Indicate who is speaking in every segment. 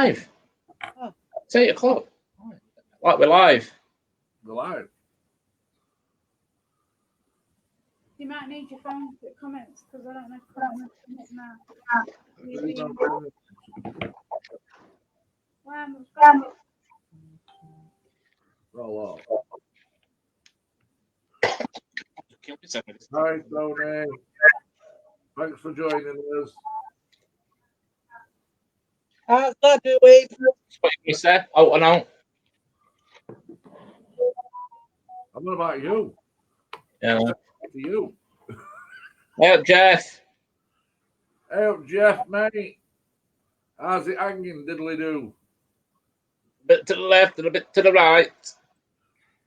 Speaker 1: live.
Speaker 2: Oh.
Speaker 1: It's 8 o'clock. Like we're live.
Speaker 3: We're live.
Speaker 4: You might need your phone to put comments because I don't know if comments in it now.
Speaker 3: Roll off. Hi, Tony. Thanks for joining us.
Speaker 2: How's that doing?
Speaker 1: What you say? Out and out.
Speaker 3: I'm not about you.
Speaker 1: Yeah.
Speaker 3: To you.
Speaker 1: Hey up, Jeff.
Speaker 3: Hey up, Jeff, mate. How's it hanging, diddly do?
Speaker 1: A bit to the left and a bit to the right.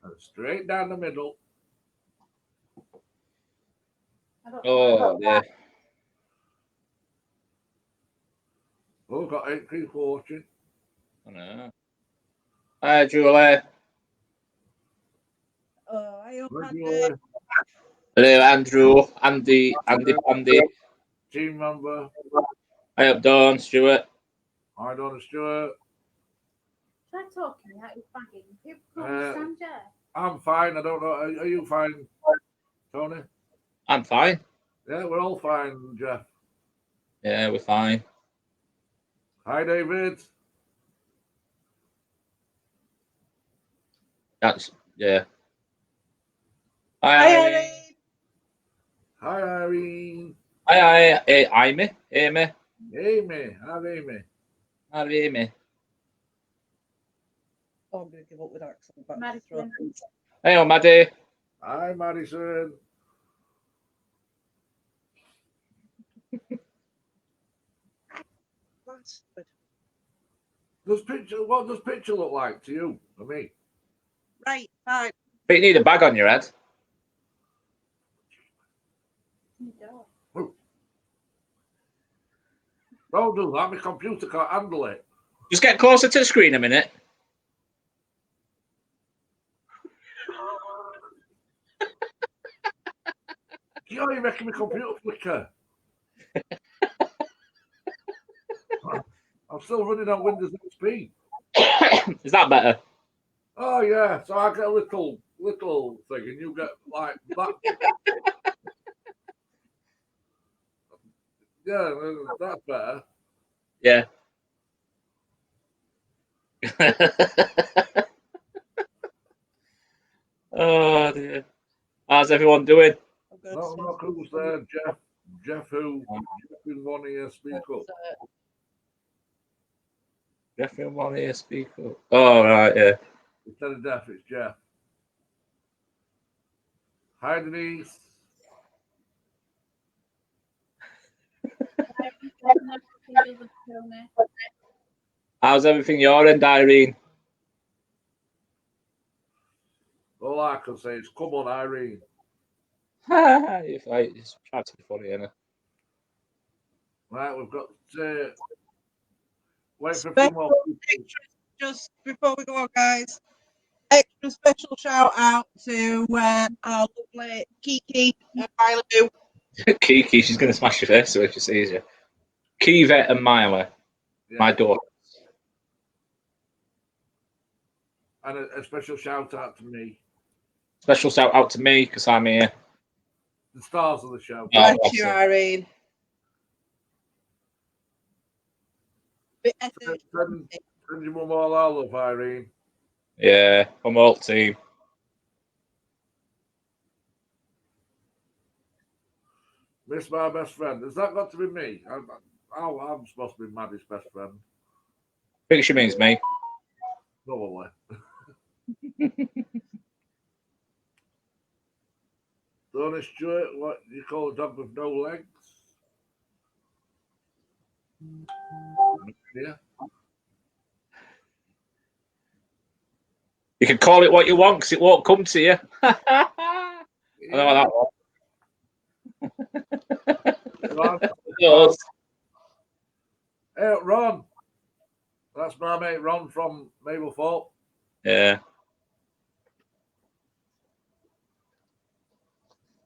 Speaker 3: And straight down the middle.
Speaker 1: Oh, yeah.
Speaker 3: Oh, got 8 people watching.
Speaker 1: I know. Hi, Julie.
Speaker 2: I hope
Speaker 3: Hi,
Speaker 2: I
Speaker 3: Julie.
Speaker 2: did.
Speaker 1: Hello, Andrew, Andy, Andy.
Speaker 3: Team member.
Speaker 1: Hi up, Dawn, Stuart.
Speaker 3: Hi, Donna Stewart.
Speaker 4: Try talking without your bagging. People can't understand you.
Speaker 3: I'm fine. I don't know. Are you fine, Tony?
Speaker 1: I'm fine.
Speaker 3: Yeah, we're all fine, Jeff.
Speaker 1: Yeah, we're fine.
Speaker 3: Hi, David.
Speaker 1: That's, yeah. Hi, Irene.
Speaker 3: Hi, Irene.
Speaker 1: Hi, Amy. Amy.
Speaker 3: Amy. Hi, Amy.
Speaker 1: Hi, Amy.
Speaker 2: Oh, I'm going to give up with accent.
Speaker 4: Madison.
Speaker 1: Hey, Maddie.
Speaker 3: Hi, Madison. What does picture look like to you, for me?
Speaker 2: Right, fine.
Speaker 1: But you need a bag on your head.
Speaker 4: You don't.
Speaker 3: Don't do that. My computer can't handle it.
Speaker 1: Just get closer to the screen a minute.
Speaker 3: You know, you making my computer flicker. I'm still running on Windows XP.
Speaker 1: Is that better?
Speaker 3: Oh yeah, so I get a little thing, and you get like that. Yeah, that's better.
Speaker 1: Yeah. Oh dear. How's everyone doing?
Speaker 3: No, I'm not who's there, Jeff. Jeff who? Jeff who want to speak up.
Speaker 1: Jeff in one here, speak up. Oh right, yeah.
Speaker 3: Instead of Jeff, it's Jeff. Hi, Denise.
Speaker 1: How's everything your end, Irene?
Speaker 3: All I can say is, come on, Irene.
Speaker 1: If I just try to be funny, innit?
Speaker 3: Right, we've got wait for a few more people.
Speaker 2: Just before we go on, guys, extra special shout out to our lovely Kiki and Miley.
Speaker 1: Kiki, she's going to smash your face if she sees you. Kiva and Miley, my daughter.
Speaker 3: And a special shout out to me.
Speaker 1: Special shout out to me because I'm here.
Speaker 3: The stars of the show.
Speaker 2: Bless you, Irene.
Speaker 3: Send your mum all our love, Irene.
Speaker 1: Yeah, from the whole team.
Speaker 3: Miss my best friend. Has that got to be me? I'm supposed to be Maddie's best friend.
Speaker 1: I think she means me.
Speaker 3: Probably. Tony Stewart, what do you call a dog with no legs? Yeah.
Speaker 1: You can call it what you want because it won't come to you. I know that one.
Speaker 3: Hey, Ron. That's my mate Ron from Mablethorpe.
Speaker 1: Yeah.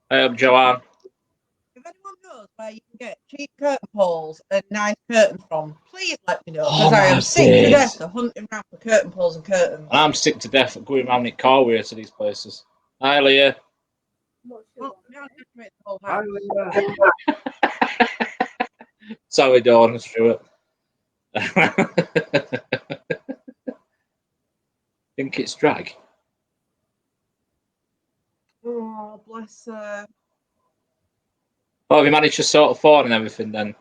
Speaker 1: Hey, I'm Joanne.
Speaker 2: If anyone knows where you can get cheap curtain poles and nice curtains from, please let me know,
Speaker 1: Oh,
Speaker 2: because I am
Speaker 1: my
Speaker 2: sick to
Speaker 1: days.
Speaker 2: death of hunting around for curtain poles and curtains.
Speaker 1: And I'm sick to death of going around in car with her to these places. Hi, Leah.
Speaker 4: What's
Speaker 2: Well,
Speaker 4: your
Speaker 2: now I decorate the whole
Speaker 3: Hi,
Speaker 2: house.
Speaker 3: Leah.
Speaker 1: Sorry, Dawn and Stuart. Think it's drag.
Speaker 2: Oh, bless her.
Speaker 1: Oh, have you managed to sort of phone and everything then?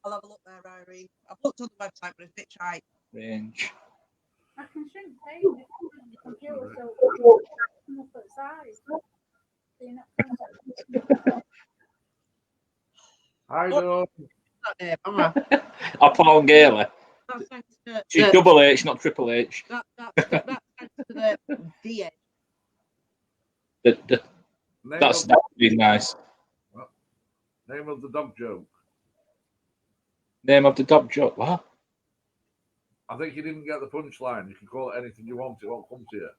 Speaker 2: I'll have a look there, Irene. I've looked on the website, but it's a bit shy.
Speaker 1: Range.
Speaker 4: I can shrink paint on the computer so it's come up at size. So you're not
Speaker 3: Hi,
Speaker 2: What?
Speaker 3: Dawn.
Speaker 2: That name, am I?
Speaker 1: Oh, Paul Gaylor.
Speaker 2: That's thanks to
Speaker 1: She's double H, not triple H.
Speaker 2: that's thanks to the D.
Speaker 1: That's
Speaker 3: Name
Speaker 1: really nice.
Speaker 3: of the dog joke.
Speaker 1: Name of the dog joke. What?
Speaker 3: I think you didn't get the punchline. You can call it anything you want. It won't come to you.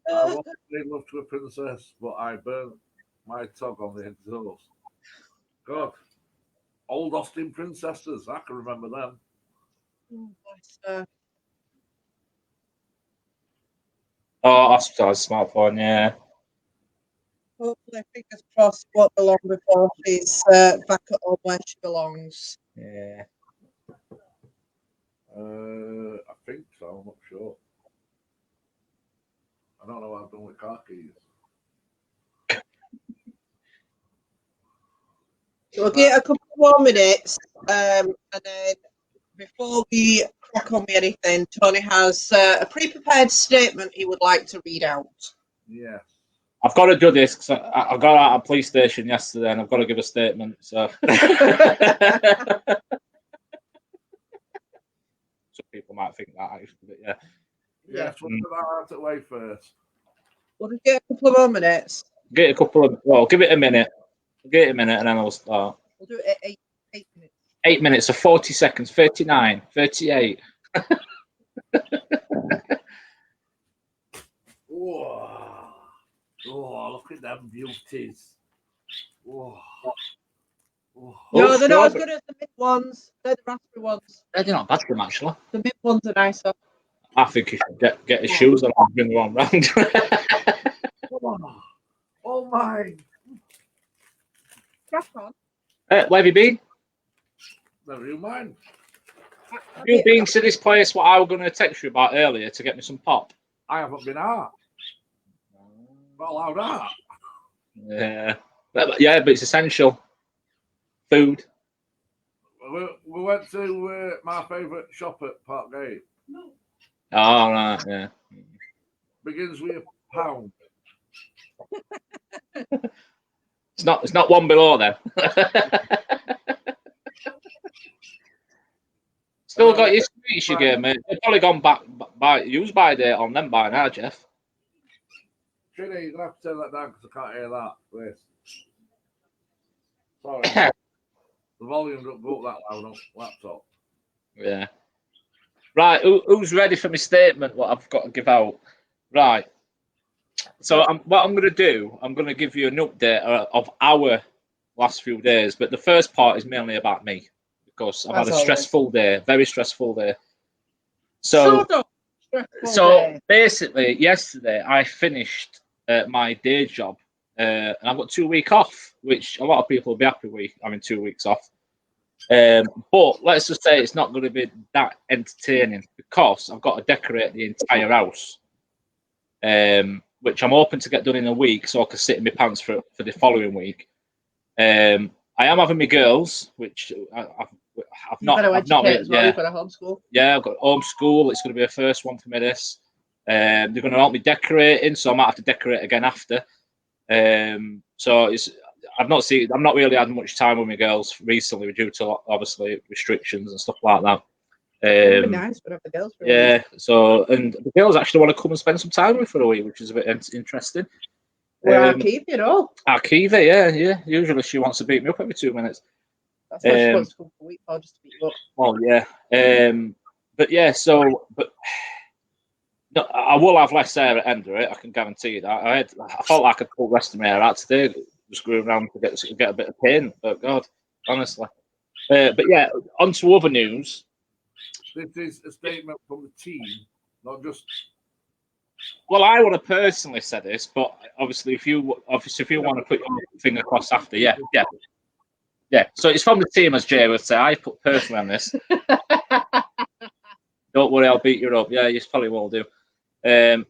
Speaker 3: I once made love to a princess, but I burnt my tongue on the exhaust. God. Old Austin princesses. I can remember them.
Speaker 2: Oh, bless her.
Speaker 1: Oh, hospital's smartphone, yeah.
Speaker 2: Hopefully, fingers crossed, it won't be long before she's back at home where she belongs.
Speaker 1: Yeah.
Speaker 3: I think so. I'm not sure. I don't know what I've done with car keys.
Speaker 2: We'll get a couple more minutes, and then before we crack on with anything, Tony has a pre-prepared statement he would like to read out.
Speaker 3: Yes.
Speaker 1: I've got to do this because I got out of a police station yesterday and I've got to give a statement. So some people might think that actually, but yeah.
Speaker 3: Yes, we'll put that out of the way first.
Speaker 2: We'll just get a couple of more minutes.
Speaker 1: Get a couple of, well, give it a minute. Give it a minute and then I'll start.
Speaker 2: We'll do it at 8 minutes.
Speaker 1: 8 minutes, so 40 seconds, 39, 38.
Speaker 3: Oh, look at them beauties. Oh.
Speaker 2: No,
Speaker 1: Oh,
Speaker 2: they're not as
Speaker 1: sure,
Speaker 2: good as the mid ones. They're the raspberry ones.
Speaker 1: They're not bad for them, actually.
Speaker 2: The mid ones are nicer.
Speaker 1: I think he should get his shoes on and bring them on round.
Speaker 3: Oh my.
Speaker 2: Crack on.
Speaker 1: Where have you been?
Speaker 3: Never you mind.
Speaker 1: Have you been to this place what I was going to text you about earlier to get me some pop?
Speaker 3: I haven't been out. Not allowed out.
Speaker 1: Yeah. Yeah, but it's essential. Food.
Speaker 3: We went to my favourite shop at Parkgate.
Speaker 1: Oh, right, yeah.
Speaker 3: Begins with a pound.
Speaker 1: It's not one below then. Still got your sweets you gave me. They've probably gone back by use by date on them by now, Jeff.
Speaker 3: Trini, you're gonna have to turn that down because I can't hear that, please. Sorry. The volume don't go up that loud on laptop.
Speaker 1: Yeah. Right, who's ready for my statement? What I've got to give out. Right. So what I'm going to do, I'm going to give you an update of our last few days. But the first part is mainly about me because I've had a stressful day, very stressful day. So basically, yesterday I finished my day job, and I've got 2 weeks off, which a lot of people will be happy with having 2 weeks off. But let's just say it's not going to be that entertaining because I've got to decorate the entire house, which I'm hoping to get done in a week so I can sit in my pants for the following week. I am having my girls, which I've not really, yeah.
Speaker 2: You've got a homeschool.
Speaker 1: Yeah, I've got homeschool. It's going to be a first one for me. This. They're going to help me decorating, so I might have to decorate again after. So I'm not really had much time with my girls recently due to obviously restrictions and stuff like that.
Speaker 2: It'd be nice to have the girls for a
Speaker 1: Yeah.
Speaker 2: week.
Speaker 1: So and the girls actually want to come and spend some time with me for a week, which is a bit interesting.
Speaker 2: Well, keep it all.
Speaker 1: Akiva, yeah. Usually she wants to beat me up every 2 minutes.
Speaker 2: That's what she wants to come for a week or just to beat you up.
Speaker 1: Well, yeah. But yeah, but No, I will have less hair at the end of it. I can guarantee you that. I felt like I pulled the rest of my hair out today, just going around to get a bit of pain. But God, honestly. But yeah, on to other news.
Speaker 3: This is a statement from the team, not just.
Speaker 1: Well, I would have personally said this, but obviously, if you want to put your finger across after, yeah. So it's from the team, as Jay would say. I put personally on this. Don't worry, I'll beat you up. Yeah, you probably will do.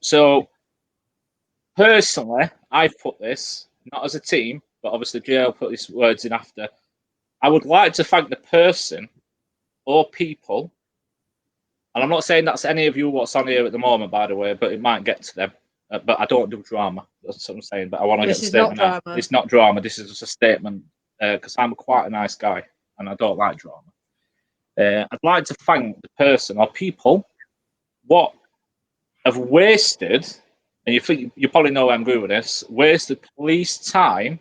Speaker 1: So personally, I've put this not as a team, but obviously Jay will put his words in after. I would like to thank the person or people, and I'm not saying that's any of you what's on here at the moment, by the way, but it might get to them. But I don't do drama. That's what I'm saying. But I want to get the statement out. It's not drama. This is just a statement because I'm quite a nice guy and I don't like drama. I'd like to thank the person or people what have wasted, and you probably know where I'm going with this, wasted police time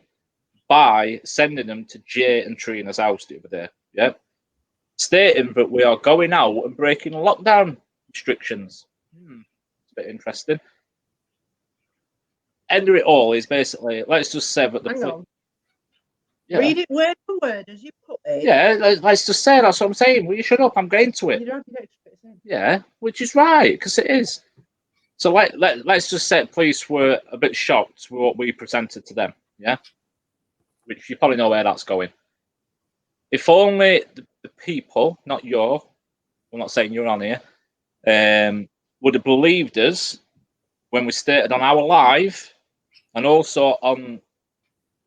Speaker 1: by sending them to Jay and Trina's house the other day. Yeah. Stating that we are going out and breaking lockdown restrictions. It's a bit interesting. End of it all is basically, let's just say that the
Speaker 2: Hang on.
Speaker 1: Yeah.
Speaker 2: Read it word for word as you put it.
Speaker 1: Yeah, let's just say that's what I'm saying. Will you shut up? I'm getting to it.
Speaker 2: You don't have to get to it.
Speaker 1: Yeah, which is right, because it is. So let's just say police were a bit shocked with what we presented to them, yeah? Which you probably know where that's going. If only the people, not I'm not saying you're on here, would have believed us when we stated on our live and also on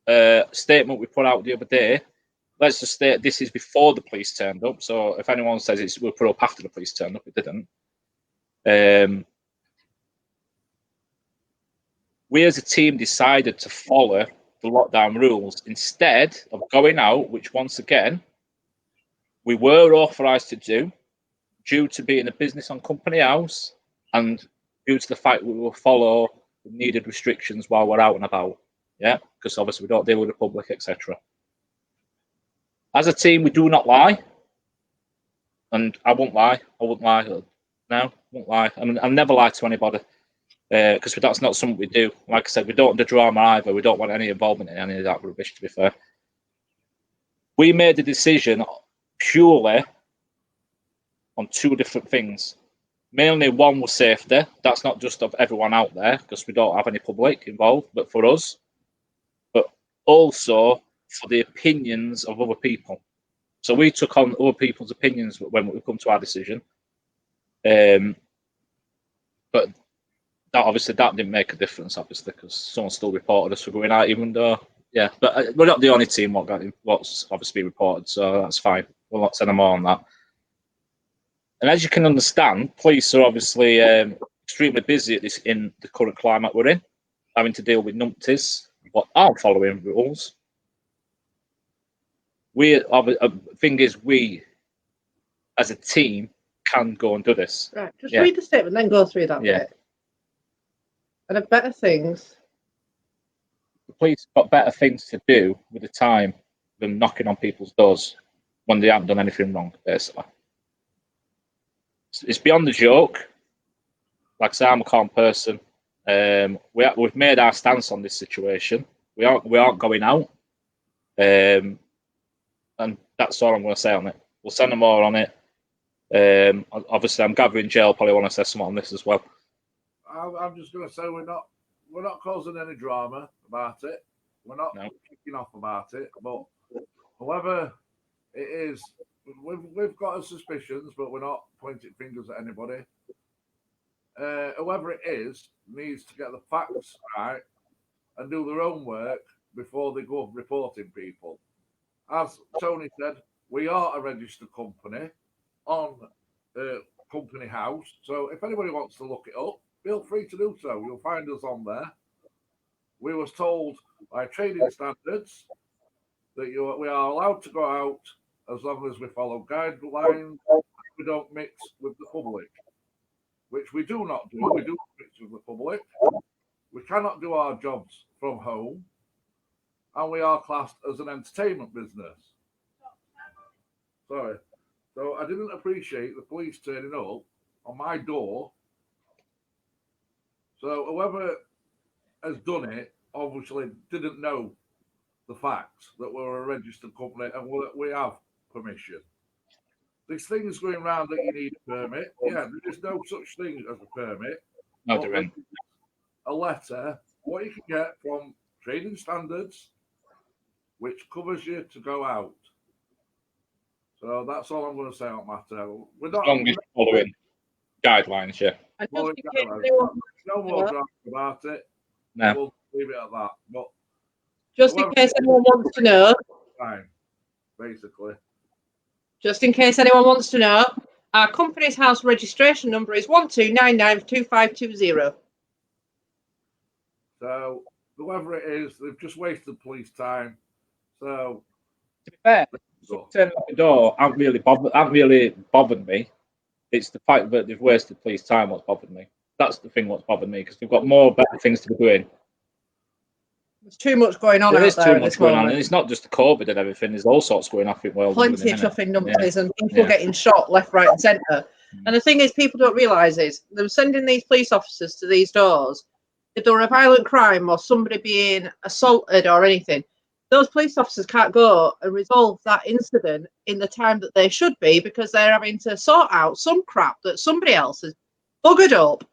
Speaker 1: a statement we put out the other day. Let's just state this is before the police turned up. So if anyone says it's we put up after the police turned up, it didn't. We as a team decided to follow the lockdown rules instead of going out, which once again we were authorised to do due to being a business on company house and due to the fact we will follow the needed restrictions while we're out and about. Yeah, because obviously we don't deal with the public, etc. As a team, we do not lie, and I won't lie. No, I won't lie. I mean, I'll never lie to anybody because that's not something we do. Like I said, we don't do drama either. We don't want any involvement in any of that rubbish, to be fair. We made the decision purely on two different things. Mainly one was safety. That's not just of everyone out there because we don't have any public involved, but for us. But also for the opinions of other people. So we took on other people's opinions when we come to our decision. But that didn't make a difference, obviously, because someone still reported us for going out, even though, yeah. But we're not the only team what's obviously reported, so that's fine. We'll not send them more on that. And as you can understand, police are obviously extremely busy in the current climate we're in, having to deal with numpties, what aren't following rules. Thing is, we as a team can go and do this.
Speaker 2: Right, just read the statement, then go through that bit. And have better things.
Speaker 1: The police got better things to do with the time than knocking on people's doors when they haven't done anything wrong, basically. It's beyond the joke. Like I say, I'm a calm person. We've made our stance on this situation. We aren't going out. And that's all I'm going to say on it. We'll send them more on it. Obviously, I'm gathering Jill probably want to say something on this as well.
Speaker 3: I'm just going to say we're not causing any drama about it. We're not kicking off about it. But however it is, we've got our suspicions, but we're not pointing fingers at anybody. Whoever it is needs to get the facts right and do their own work before they go reporting people. As Tony said, we are a registered company on Company House. So if anybody wants to look it up, feel free to do so. You'll find us on there. We was told by trading standards that we are allowed to go out as long as we follow guidelines. We don't mix with the public, which we do not do. We do mix with the public. We cannot do our jobs from home. And we are classed as an entertainment business. Sorry. So I didn't appreciate the police turning up on my door So whoever has done it obviously didn't know the facts that we're a registered company and we have permission. There's things going around that you need a permit. Yeah, there's no such thing as a permit.
Speaker 1: No,
Speaker 3: But
Speaker 1: there isn't.
Speaker 3: a letter, what you can get from trading standards, which covers you to go out. So that's all I'm going to say on matter. We're
Speaker 1: As
Speaker 3: not
Speaker 1: long as you're following guidelines, yeah.
Speaker 2: And
Speaker 3: Well,
Speaker 2: just in case anyone,
Speaker 3: no more drama about it.
Speaker 1: No.
Speaker 3: We'll leave it at that. But
Speaker 2: just in case anyone wants to know,
Speaker 3: fine, basically.
Speaker 2: just in case anyone wants to know, our company's house registration number is 12992520.
Speaker 3: So whoever it is, they've just wasted police time. So
Speaker 1: To be fair,
Speaker 3: go.
Speaker 1: turning up the door haven't really bothered me. It's the fact that they've wasted police time what's bothered me. That's the thing what's bothered me because we've got more better things to be doing.
Speaker 2: There's too much going on
Speaker 1: There
Speaker 2: out
Speaker 1: is
Speaker 2: there
Speaker 1: too
Speaker 2: at
Speaker 1: much
Speaker 2: this
Speaker 1: going on,
Speaker 2: moment.
Speaker 1: and it's not just the COVID and everything. There's all sorts going on in the world.
Speaker 2: Plenty of
Speaker 1: isn't it?
Speaker 2: chuffing numbers and people
Speaker 1: Yeah.
Speaker 2: getting shot left, right, and centre. And the thing is, people don't realise is them sending these police officers to these doors. If there were a violent crime or somebody being assaulted or anything, those police officers can't go and resolve that incident in the time that they should be because they're having to sort out some crap that somebody else has buggered up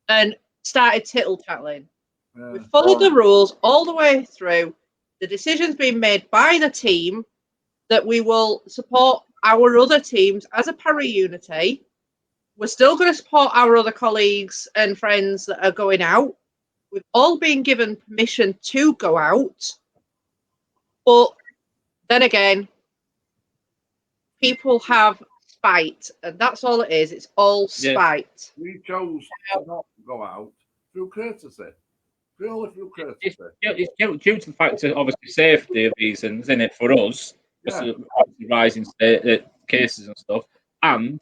Speaker 2: and started tittle-tattling. We followed the rules all the way through. The decision's been made by the team that we will support our other teams as a para-unity. We're still going to support our other colleagues and friends that are going out. We've all been given permission to go out. But then again, people have spite, and that's all it is. It's all spite.
Speaker 3: We chose to not go out through courtesy. Purely through courtesy.
Speaker 1: It's due to the fact of obviously safety reasons in it for us,
Speaker 3: Yeah.
Speaker 1: because of the rising cases and stuff, and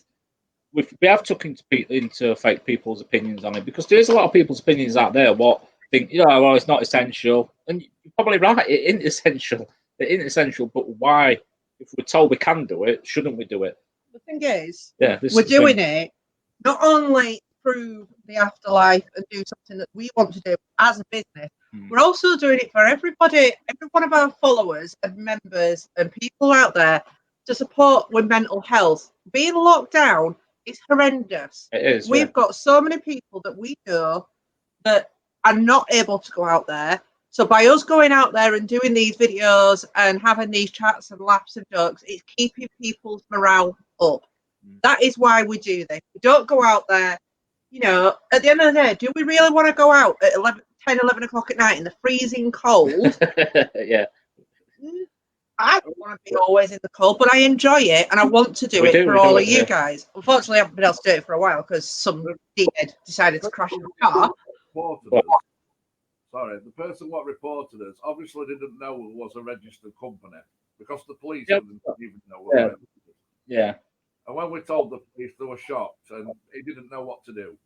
Speaker 1: we have took into effect people's opinions on it because there's a lot of people's opinions out there what think well it's not essential, and you're probably right, it isn't essential. It isn't essential, but why? If we're told we can do it, shouldn't we do it?
Speaker 2: The thing is,
Speaker 1: Yeah,
Speaker 2: we're doing it not only to prove the afterlife and do something that we want to do as a business, we're also doing it for everybody, every one of our followers and members and people out there to support with mental health. Being locked down is horrendous.
Speaker 1: It is.
Speaker 2: We've got so many people that we know that are not able to go out there. So by us going out there and doing these videos and having these chats and laughs and jokes, it's keeping people's morale up. That is why we do this. We don't go out there, at the end of the day, do we really want to go out at 10, 11 o'clock at night in the freezing cold?
Speaker 1: Yeah.
Speaker 2: I don't want to be always in the cold, but I enjoy it and I want to do it for all of you guys. Unfortunately, I haven't been able to do it for a while because some dickhead decided to crash the car.
Speaker 3: Sorry, the person what reported us obviously didn't know it was a registered company because the police
Speaker 1: Yep.
Speaker 3: didn't even know. We were registered.
Speaker 1: Yeah.
Speaker 3: And when we told the police, they were shocked and he didn't know what to do.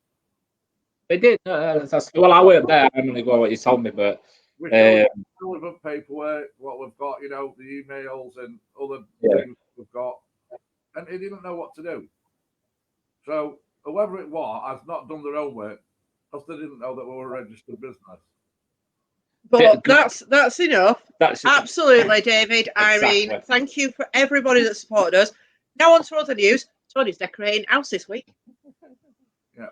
Speaker 1: They did. Well, I weren't there. I'm going to go what you told me, but
Speaker 3: We showed relevant paperwork, what we've got, the emails and other things we've got, and he didn't know what to do. So whoever it was has not done their own work because they didn't know that we were a registered business.
Speaker 2: But that's enough.
Speaker 1: that's
Speaker 2: Absolutely, David,
Speaker 1: Exactly.
Speaker 2: Irene. Thank you for everybody that supported us. Now on to other news. Tony's decorating house this week.
Speaker 3: Yeah.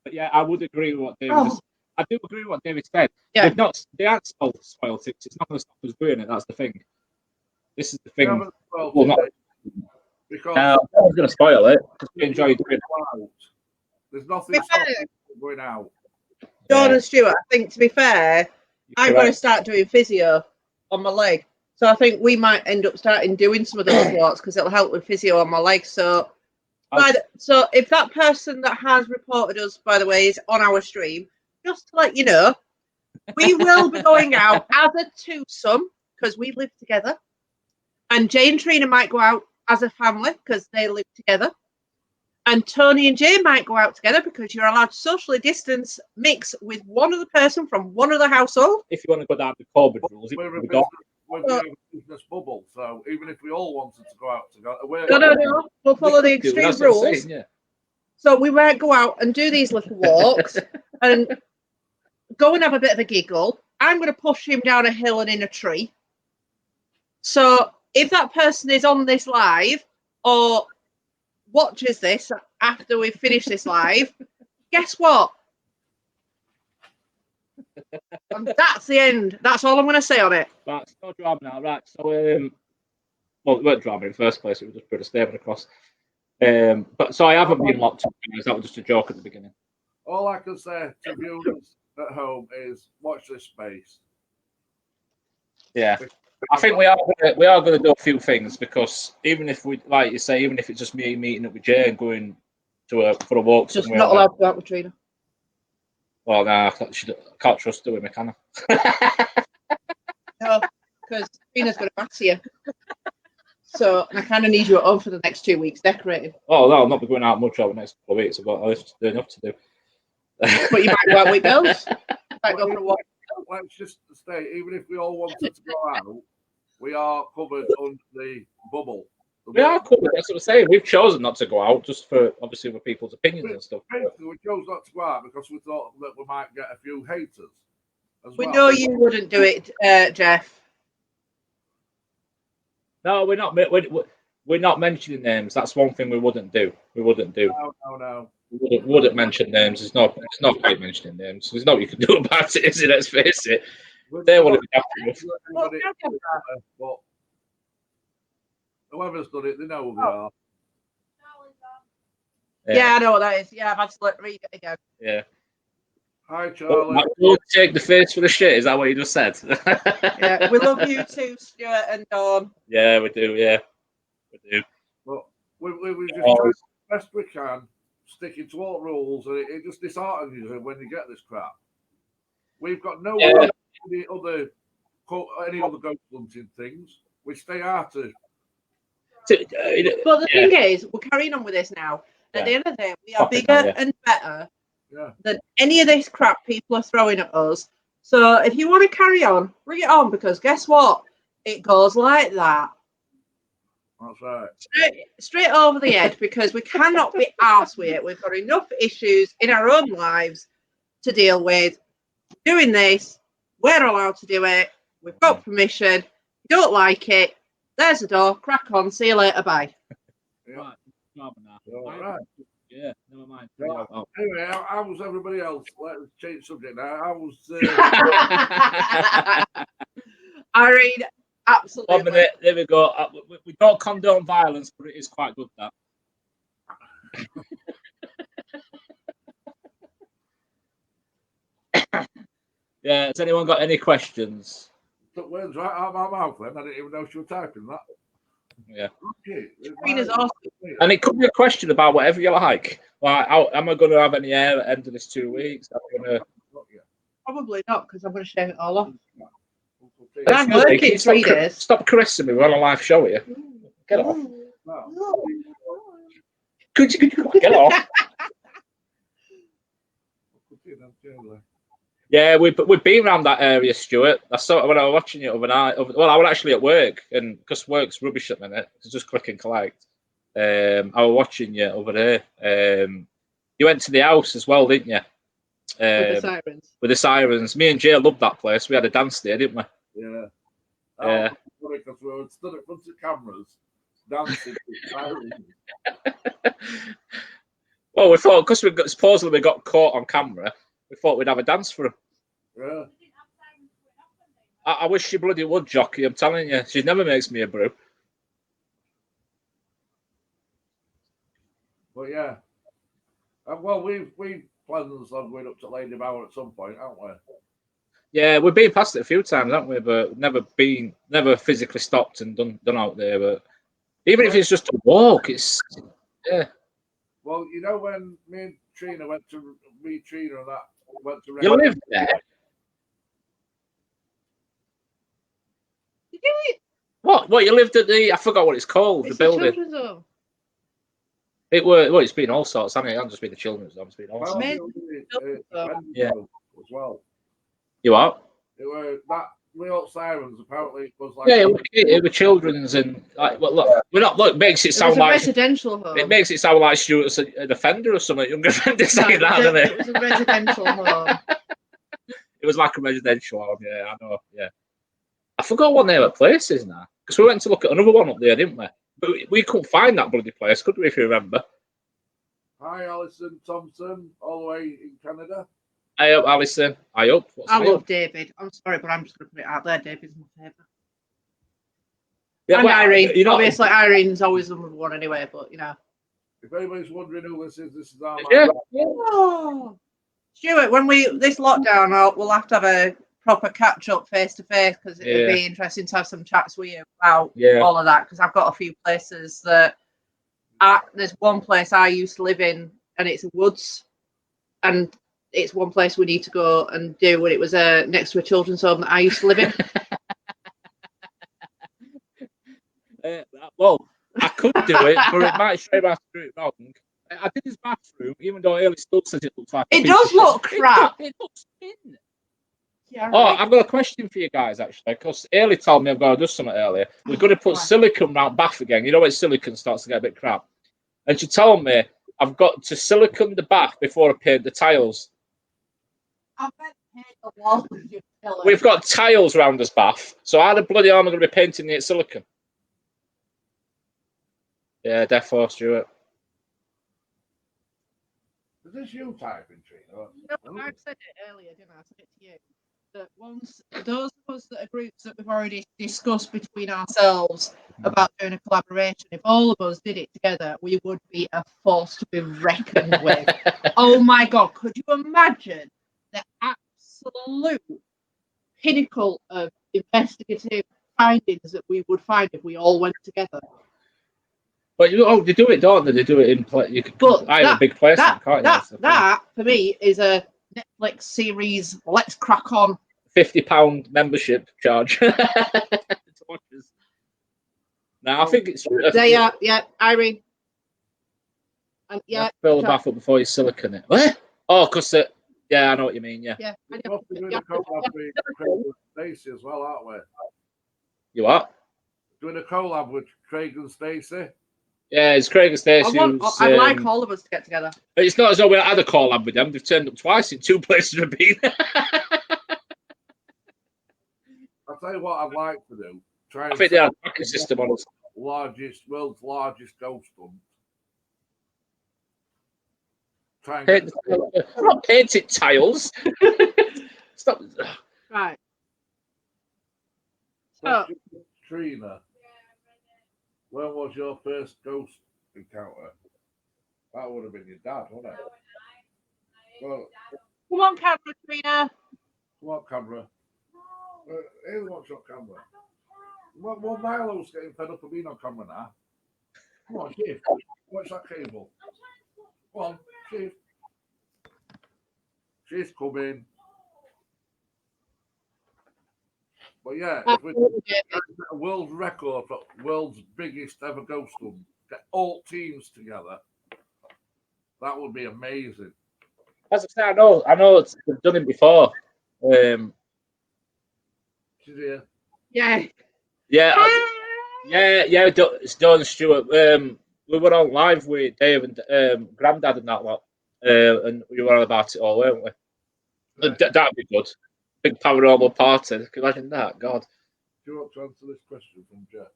Speaker 1: But yeah, I would agree with what David. I do agree with what David said.
Speaker 2: Yeah.
Speaker 1: They aren't spoiled it. It's not going to stop us doing it. That's the thing. This is the
Speaker 3: we
Speaker 1: thing.
Speaker 3: haven't spoiled
Speaker 1: Well, not-
Speaker 3: it because
Speaker 1: No one's going to spoil it because we enjoy doing it.
Speaker 3: out. There's nothing
Speaker 2: To be fair,
Speaker 3: stopping us going out.
Speaker 2: John and Stuart, I think to be fair, I'm going to start doing physio on my leg. So I think we might end up starting doing some of those squats because it'll help with physio on my leg. So, so if that person that has reported us, by the way, is on our stream, just to let you know, we will be going out as a twosome because we live together. And Jay and Trina might go out as a family because they live together. And Tony and Jay might go out together because you're allowed to socially distance, mix with one other person from one other household.
Speaker 1: If you want to go down the COVID rules,
Speaker 3: We're a business bubble, so even if we all wanted to go out together,
Speaker 2: No. We'll follow the extreme rules. So we might go out and do these little walks and go and have a bit of a giggle. I'm going to push him down a hill and in a tree. So if that person is on this live or watches this after we've finished this live, guess what? And that's the end. That's all I'm going to say on it.
Speaker 1: Right, no drama now. Right, so well, it weren't drama in the first place. It was just put a statement across. But so I haven't been locked up. That was just a joke at the beginning.
Speaker 3: All I can say to viewers at home is watch this space.
Speaker 1: Yeah, I think we are going to do a few things, because even if we, like you say, even if it's just me meeting up with Jay and going to for a walk,
Speaker 2: Just
Speaker 1: somewhere,
Speaker 2: not allowed to go out with Trina.
Speaker 1: Well, no, I can't trust doing it, can I?
Speaker 2: No, because Trina's going to matter you. So I kind of need you at home for the next 2 weeks decorating.
Speaker 1: Oh, no, I'll not be going out much over the next couple of weeks. I've got enough to do.
Speaker 2: But you might go out with girls. You might go for a walk.
Speaker 3: Let's just say, even if we all wanted to go out, we are covered under the bubble.
Speaker 1: We are covered. That's what I'm saying. We've chosen not to go out, just for obviously for people's opinions and stuff.
Speaker 3: Basically, we chose not to go out because we thought that we might get a few haters.
Speaker 2: We know you wouldn't do it, Jeff.
Speaker 1: No, we're not. We're not mentioning names. That's one thing we wouldn't do. We wouldn't do.
Speaker 3: No.
Speaker 1: We wouldn't mention names. It's not quite mentioning names. There's nothing you can do about it, is it? Let's face it. They want to be happy with.
Speaker 3: But whoever's done it, they know who they are.
Speaker 2: Yeah, I know what that is. Yeah, I've had to read it again.
Speaker 1: Yeah.
Speaker 3: Hi, Charlie.
Speaker 1: We'll take the face for the shit. Is that what you just said?
Speaker 2: Yeah, we love you too, Stuart and Dawn.
Speaker 1: Yeah, we do. Yeah, we do.
Speaker 3: But we just try as best we can, sticking to all rules, and it just disheartens you when you get this crap. We've got no any other ghost hunting things. We stay out of.
Speaker 2: But the thing is, we're carrying on with this now. At the end of the day, we are bigger and better than any of this crap people are throwing at us. So if you want to carry on, bring it on, because guess what? It goes like that.
Speaker 3: That's right.
Speaker 2: Straight over the head, because we cannot be arsed with it. We've got enough issues in our own lives to deal with. Doing this, we're allowed to do it. We've got permission. You don't like it, there's the door. Crack on. See you later. Bye.
Speaker 3: Yeah.
Speaker 1: All right. Yeah, never mind.
Speaker 3: Anyway, how was everybody else? Let's change subject now. How was
Speaker 2: Irene? Absolutely.
Speaker 1: 1 minute. There we go. We don't condone violence, but it is quite good, that. Yeah. Has anyone got any questions?
Speaker 3: Took words right out of my mouth then. I didn't even know she was typing that.
Speaker 1: Yeah.
Speaker 3: Okay.
Speaker 2: Trina's awesome.
Speaker 1: And it could be a question about whatever you like. Like, am I going to have any hair at the end of this 2 weeks?
Speaker 2: Probably not, because I'm going to shave it all off.
Speaker 3: But
Speaker 2: But I'm working 3 days.
Speaker 1: Stop caressing me. We're on a live show here. Get off.
Speaker 3: no.
Speaker 1: Could you get off? Yeah, we've been around that area, Stuart. I saw when I was watching it overnight. Well, I was actually at work, and because work's rubbish at the minute, it's just click and collect. I was watching you over there. You went to the house as well, didn't you?
Speaker 2: With the sirens.
Speaker 1: With the sirens. Me and Jay loved that place. We had a dance there, didn't we?
Speaker 3: Yeah.
Speaker 1: Yeah.
Speaker 3: Because we were stood in front of cameras, dancing with sirens.
Speaker 1: Well, we thought, because supposedly we got caught on camera, we thought we'd have a dance for him.
Speaker 3: Yeah.
Speaker 1: I wish she bloody would, Jockey. I'm telling you, she never makes me a brew.
Speaker 3: But yeah. Well, we've planned on going up to Lady Bower at some point, haven't we?
Speaker 1: Yeah, we've been past it a few times, haven't we? But never physically stopped and done out there. But even if it's just a walk, it's
Speaker 3: Well, you know when me and Trina went to meet Trina and that went to.
Speaker 1: You live there.
Speaker 2: Did you?
Speaker 1: What? You lived at the? I forgot what it's called.
Speaker 2: It's
Speaker 1: the building.
Speaker 2: children's home.
Speaker 1: It were. Well, it's been all sorts. I mean, it hasn't just been the children's home. It's been all
Speaker 3: Well,
Speaker 1: sorts.
Speaker 2: Maybe-
Speaker 3: yeah. As well.
Speaker 1: You are?
Speaker 3: It were that without sirens, apparently it was like.
Speaker 1: Yeah, it was children's and like. Well, look, we're not. Look, makes it
Speaker 2: It was
Speaker 1: sound
Speaker 2: a
Speaker 1: like
Speaker 2: residential home.
Speaker 1: it makes it sound like Stuart's an offender or something. Younger offender saying that, doesn't
Speaker 2: It was a residential home.
Speaker 1: It was like a residential home. Yeah, I know. Yeah, I forgot what name of place is now because we went to look at another one up there, didn't we? But we couldn't find that bloody place, could we? If you remember.
Speaker 3: Hi, Alison Thompson, all the way in Canada.
Speaker 1: I up, Alison. I up. What's
Speaker 2: I
Speaker 1: I
Speaker 2: love
Speaker 1: up?
Speaker 2: David. I'm sorry, but I'm just going to put it out there. David's my favourite.
Speaker 1: Yeah,
Speaker 2: And
Speaker 1: well,
Speaker 2: Irene.
Speaker 1: you know,
Speaker 2: Obviously, Irene's always number one anyway, but you know.
Speaker 3: If anybody's wondering who this is our
Speaker 1: Yeah.
Speaker 3: man.
Speaker 2: Oh. Stuart, when this lockdown, we'll have to have a proper catch up face to face because it'd be interesting to have some chats with you about all of that. Because I've got a few places that there's one place I used to live in, and it's woods, and it's one place we need to go and do when it was next to a children's home that I used to live in.
Speaker 1: Well, I could do it, but it might show I do it wrong. I did his bathroom, even though Early still says it looks like a
Speaker 2: It
Speaker 1: piece
Speaker 2: does
Speaker 1: of shit.
Speaker 2: look crap.
Speaker 1: It looks thin.
Speaker 2: Yeah,
Speaker 1: Oh,
Speaker 2: right.
Speaker 1: I've got a question for you guys, actually, because Early told me I've got to do something earlier. We're going to put silicone round bath again. You know when silicone starts to get a bit crap? And she told me I've got to silicone the bath before I paint the tiles.
Speaker 2: I bet paint the wall with your pillow.
Speaker 1: We've got tiles round this bath, so how the bloody hell am I going to be painting it silicone? Yeah, defo, Stuart.
Speaker 3: Is this you typing, Trina?
Speaker 2: No, I've said it earlier, didn't I? I said it to you. That those of us that are groups that we've already discussed between ourselves about doing a collaboration, if all of us did it together, we would be a force to be reckoned with. Oh my God, could you imagine the absolute pinnacle of investigative findings that we would find if we all went together?
Speaker 1: But they do it, don't they? They do it in play. You could hire a big place, can't you?
Speaker 2: That for me is a Netflix series. Let's crack on.
Speaker 1: £50 membership charge. To watch us. No, I think it's.
Speaker 2: Yeah, Irene. And
Speaker 1: Fill the bath up before you silicone it. What? Oh, because yeah, I know what you mean. Yeah.
Speaker 2: Yeah.
Speaker 3: We're doing a collab with Craig and Stacey as well, aren't we?
Speaker 1: You what?
Speaker 3: Doing a collab with Craig and Stacey.
Speaker 1: Yeah, it's Craig and Stacey.
Speaker 2: I'd like all of us to get together.
Speaker 1: It's not as though we had a collab with them. They've turned up twice in 2 places we've been.
Speaker 3: I'll tell you what I'd like to do.
Speaker 1: I think they have a tracking system on us.
Speaker 3: World's largest ghost hunt. Try and
Speaker 1: Paint not painted tiles. Stop.
Speaker 2: Right. So,
Speaker 3: Trina, when was your first ghost encounter? That would have been your dad, wouldn't it? Well,
Speaker 2: come on, camera, Trina.
Speaker 3: come on, camera. Here's what's on camera. Well, Milo's getting fed up of being on camera now. Come on, Chief. Watch that cable. Come on, Chief. She's coming. But yeah, if we a world record for world's biggest ever ghost hunt, get all teams together, that would be amazing.
Speaker 1: As I say, I know they've done it before.
Speaker 3: She's here.
Speaker 2: Yeah.
Speaker 1: Yeah, it's Dawn Stewart. We were on live with Dave and Grandad and that lot, and we were on about it all, weren't we?
Speaker 3: Right.
Speaker 1: That'd be good. Big paranormal party. Can you imagine that? God.
Speaker 3: Do you want to answer this question from Jeff?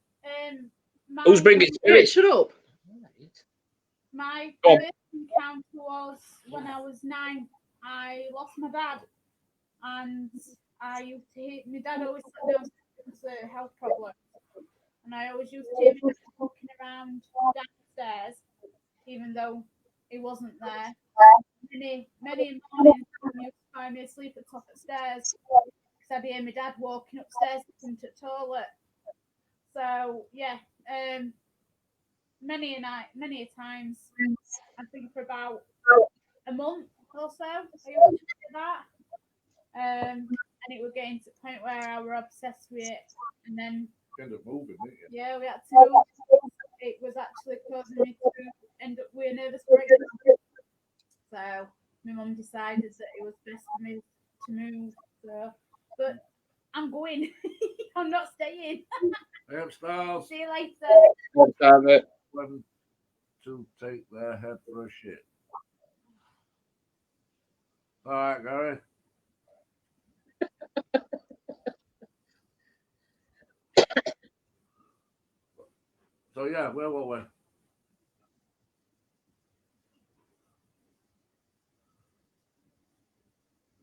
Speaker 1: Who's bringing spirits?
Speaker 2: Shut up.
Speaker 4: My
Speaker 1: Go on.
Speaker 4: first encounter was when I was 9. I lost my dad, and I used to hear my dad always said there was a health problem, and I always used to hear him walking around downstairs, even though he wasn't there. Many mornings he used to find me asleep at the top of the stairs because I'd hear my dad walking upstairs to come to the toilet. So yeah, many a night, many a times. I think for about a month or so, I used to do that. And it was getting to the point where I were obsessed with it, and then
Speaker 3: End up moving, didn't you?
Speaker 4: yeah, we had to move. It was actually causing me to end up with a nervous breakdown. So my mum decided that it was best for me to move. So, but I'm going. I'm not staying.
Speaker 3: Hey, stars.
Speaker 4: See you later.
Speaker 1: Damn it.
Speaker 3: When to take their head for a shit. All right, Gary. So yeah, where were we?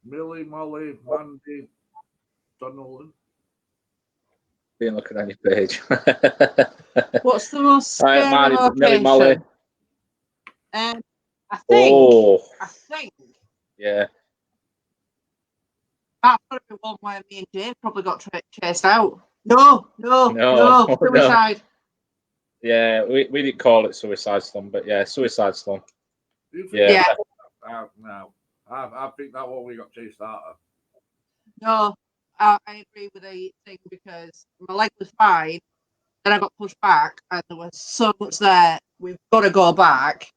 Speaker 3: Millie, Molly, Mandy, Donald.
Speaker 1: Been looking at your page.
Speaker 2: What's the most scary
Speaker 1: Right, Millie
Speaker 2: location?
Speaker 1: Molly.
Speaker 2: I think.
Speaker 1: Oh,
Speaker 2: I think
Speaker 1: yeah.
Speaker 2: that's got to be one where me and Dave probably got chased out. No,
Speaker 1: No.
Speaker 2: suicide.
Speaker 1: Yeah, we didn't call it Suicide Slum, but yeah, Suicide Slum.
Speaker 3: You think
Speaker 1: Yeah.
Speaker 3: no, I think that one we got chased out of.
Speaker 2: No, I agree with the thing because my leg was fine. Then I got pushed back, and there was so much there. We've got to go back.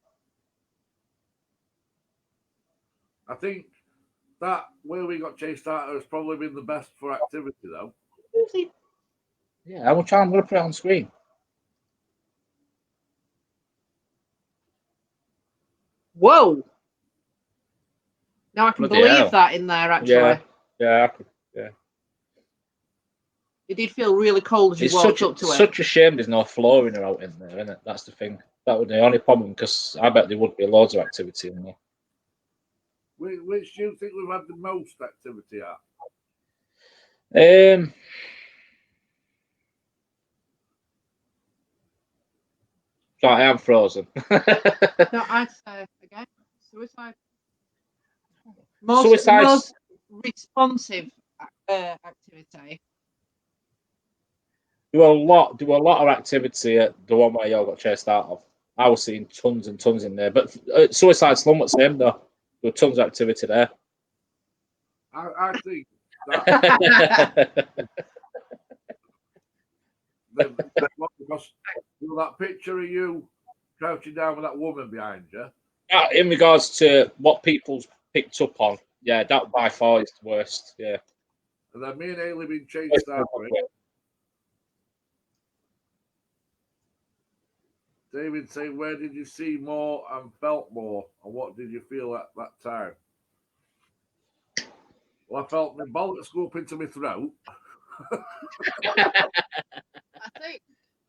Speaker 3: I think that where we got chased out of has probably been the best for activity, though.
Speaker 1: Yeah, I'm going to put it on screen.
Speaker 2: Whoa! Now I can
Speaker 1: Bloody
Speaker 2: believe
Speaker 1: hell.
Speaker 2: that in there. Actually,
Speaker 1: Yeah.
Speaker 2: it did feel really cold as you
Speaker 1: It's
Speaker 2: walked up to it.
Speaker 1: such a shame there's no flooring out in there, isn't it? That's the thing. That would be the only problem because I bet there would be loads of activity in there.
Speaker 3: Which do you think we've had the most activity at?
Speaker 1: So I am frozen.
Speaker 2: No, I'd say again, suicide. Most responsive activity.
Speaker 1: Do a lot of activity at the one where y'all got chased out of. I was seeing tons and tons in there, but Suicide Slum was the same though. There were tons of activity there.
Speaker 3: I think that that picture of you crouching down with that woman behind you.
Speaker 1: In regards to what people's picked up on, yeah, that by far is the worst. Yeah.
Speaker 3: And then me and Ailey been chased out of it. David saying, where did you see more and felt more? And what did you feel at that time? Well, I felt my bollocks go up into my throat.
Speaker 2: I think.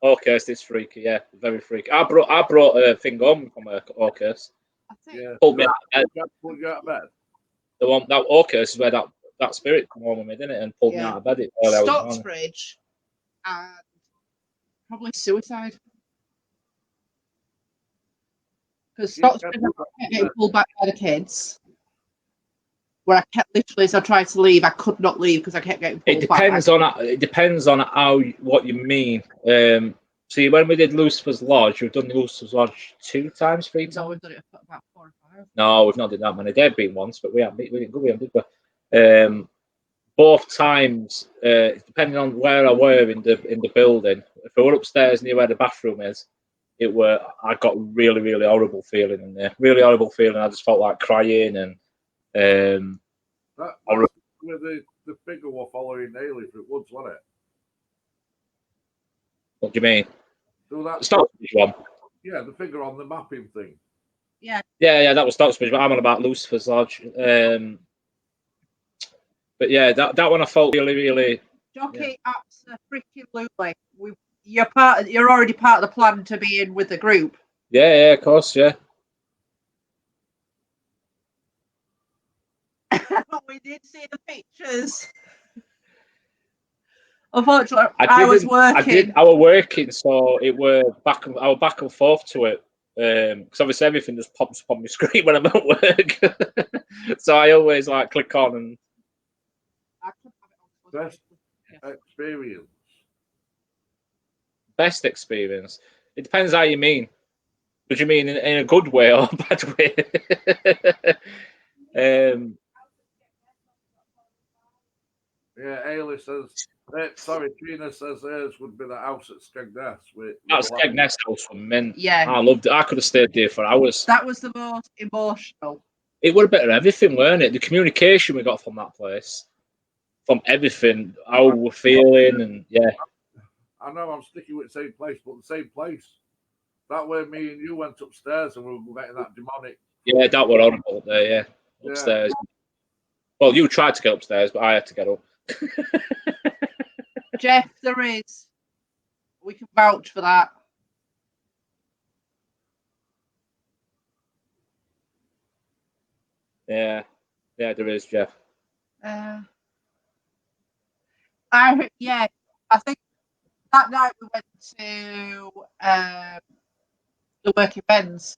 Speaker 1: Orcust is freaky, yeah, very freaky. I brought a thing home from Orcust.
Speaker 2: I think.
Speaker 3: Yeah.
Speaker 1: Pulled me out of bed.
Speaker 3: Pulled you out of bed?
Speaker 1: The one that Orcust is where that spirit come home with me, didn't it? And pulled me out of bed.
Speaker 2: Stocksbridge and probably suicide. Because Stocksbridge, I kept getting pulled back by the kids. Where I kept literally, as I tried to leave, I could not leave because I kept getting pulled back.
Speaker 1: It depends on what you mean. See, when we did Lucifer's Lodge, we've done Lucifer's Lodge 2 times, 3 times.
Speaker 2: No, we've done it about 4 or 5.
Speaker 1: No, we've not done that many. They've been once, but we didn't go with them, did we? Both times, depending on where I were in the building. If I were upstairs near where the bathroom is, I got really, really horrible feeling in there. Really horrible feeling. I just felt like crying and.
Speaker 3: That's where the figure were following Ailey through woods, wasn't it?
Speaker 1: What do you mean?
Speaker 3: So that
Speaker 1: Stocksbridge one.
Speaker 3: Yeah, the figure on the mapping thing.
Speaker 2: Yeah.
Speaker 1: Yeah, that was Stocksbridge, but I'm on about Lucifer's Lodge. But yeah, that one I felt really, really.
Speaker 2: Jockey, absolutely. You're already part of the plan to be in with the group.
Speaker 1: Yeah, of course, yeah.
Speaker 2: We did see the pictures. Unfortunately, I was working.
Speaker 1: I was working, so I was back and forth to it. Because obviously everything just pops up on my screen when I'm at work. So I always click on and.
Speaker 3: Best experience.
Speaker 1: Best experience. It depends how you mean. What do you mean in a good way or a bad way?
Speaker 3: Yeah, Ailey says. Trina says hers would be the house at Skegness.
Speaker 1: That Skegness house was mint.
Speaker 2: Yeah,
Speaker 1: I loved it. I could have stayed there for hours.
Speaker 2: That was the most emotional.
Speaker 1: It would have been everything, weren't it? The communication we got from that place. from everything, how we're feeling, and yeah.
Speaker 3: I know I'm sticking with the same place, but the same place. That way, me and you went upstairs and we were getting that demonic.
Speaker 1: Yeah, that were horrible there, yeah.
Speaker 3: Yeah.
Speaker 1: Upstairs. Well, you tried to get upstairs, but I had to get up.
Speaker 2: Jeff, there is. We can vouch for that.
Speaker 1: Yeah, there is, Jeff.
Speaker 2: I think that night we went to the work events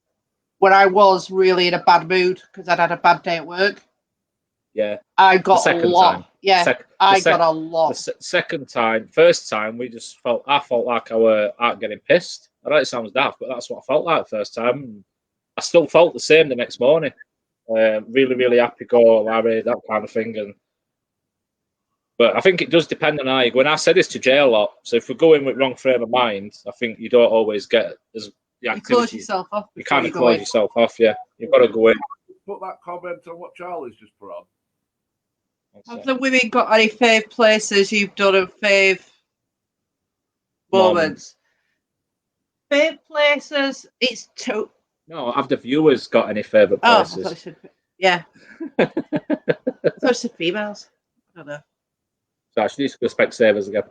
Speaker 2: where I was really in a bad mood because I'd had a bad day at work.
Speaker 1: Yeah.
Speaker 2: I got a lot.
Speaker 1: Time.
Speaker 2: Yeah, I got a lot.
Speaker 1: The second time, first time, I felt like I were out getting pissed. I know it sounds daft, but that's what I felt like first time. I still felt the same the next morning. Really, really happy go, Larry, that kind of thing. But I think it does depend on how you go. And I said this to Jay a lot. So if we're going with wrong frame of mind, I think you don't always get as the activity.
Speaker 2: You close yourself off.
Speaker 1: You kind of close yourself off, yeah. You've got to go in.
Speaker 3: Put that comment on what Charlie's just put on.
Speaker 2: Have the women got any fave places you've done and fave moments? Fave places, it's two.
Speaker 1: No, have the viewers got any favourite places?
Speaker 2: Oh, I thought it should be. Yeah. I thought it said females. I don't know.
Speaker 1: So I should need to go Specsavers again.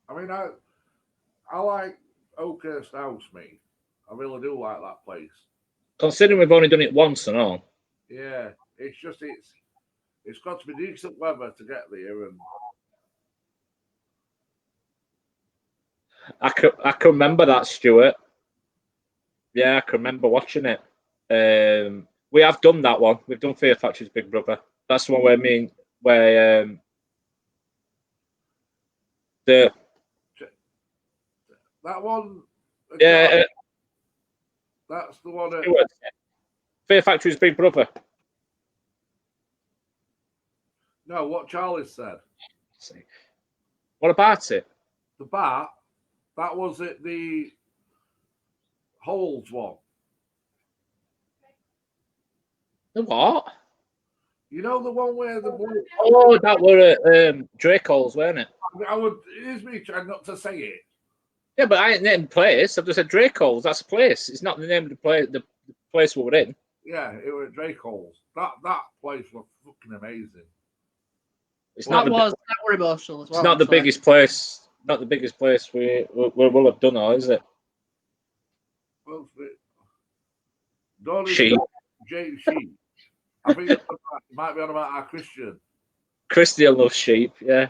Speaker 3: I mean, I like Oakhurst House, me. I really do like that place.
Speaker 1: Considering we've only done it once and all.
Speaker 3: Yeah, it's just it's got to be decent weather to get there, and
Speaker 1: I can remember that, Stuart. Yeah, I can remember watching it. We have done that one. We've done Fear Factory's Big Brother. That's the one where the
Speaker 3: that one.
Speaker 1: Yeah,
Speaker 3: that's the one.
Speaker 1: Fear Factory's Big Brother.
Speaker 3: No, what Charlie said.
Speaker 1: Let's see. What about it?
Speaker 3: The bat. That was it. The Holes one.
Speaker 1: The what?
Speaker 3: You know the one where the
Speaker 1: Oh, that were Drake Holes, weren't it?
Speaker 3: it is me trying not to say it.
Speaker 1: Yeah, but I ain't named place. I've just said Drake Holes. That's a place. It's not the name of the place. The place we were in.
Speaker 3: Yeah, it was Drake Holes. That place was fucking amazing.
Speaker 2: That was emotional as well.
Speaker 1: It's not the biggest place. Not the biggest place we will have done, or is it?
Speaker 3: Well,
Speaker 1: Sheep.
Speaker 3: Sheep. I think it might be on about our Christian.
Speaker 1: Christian loves sheep, yeah.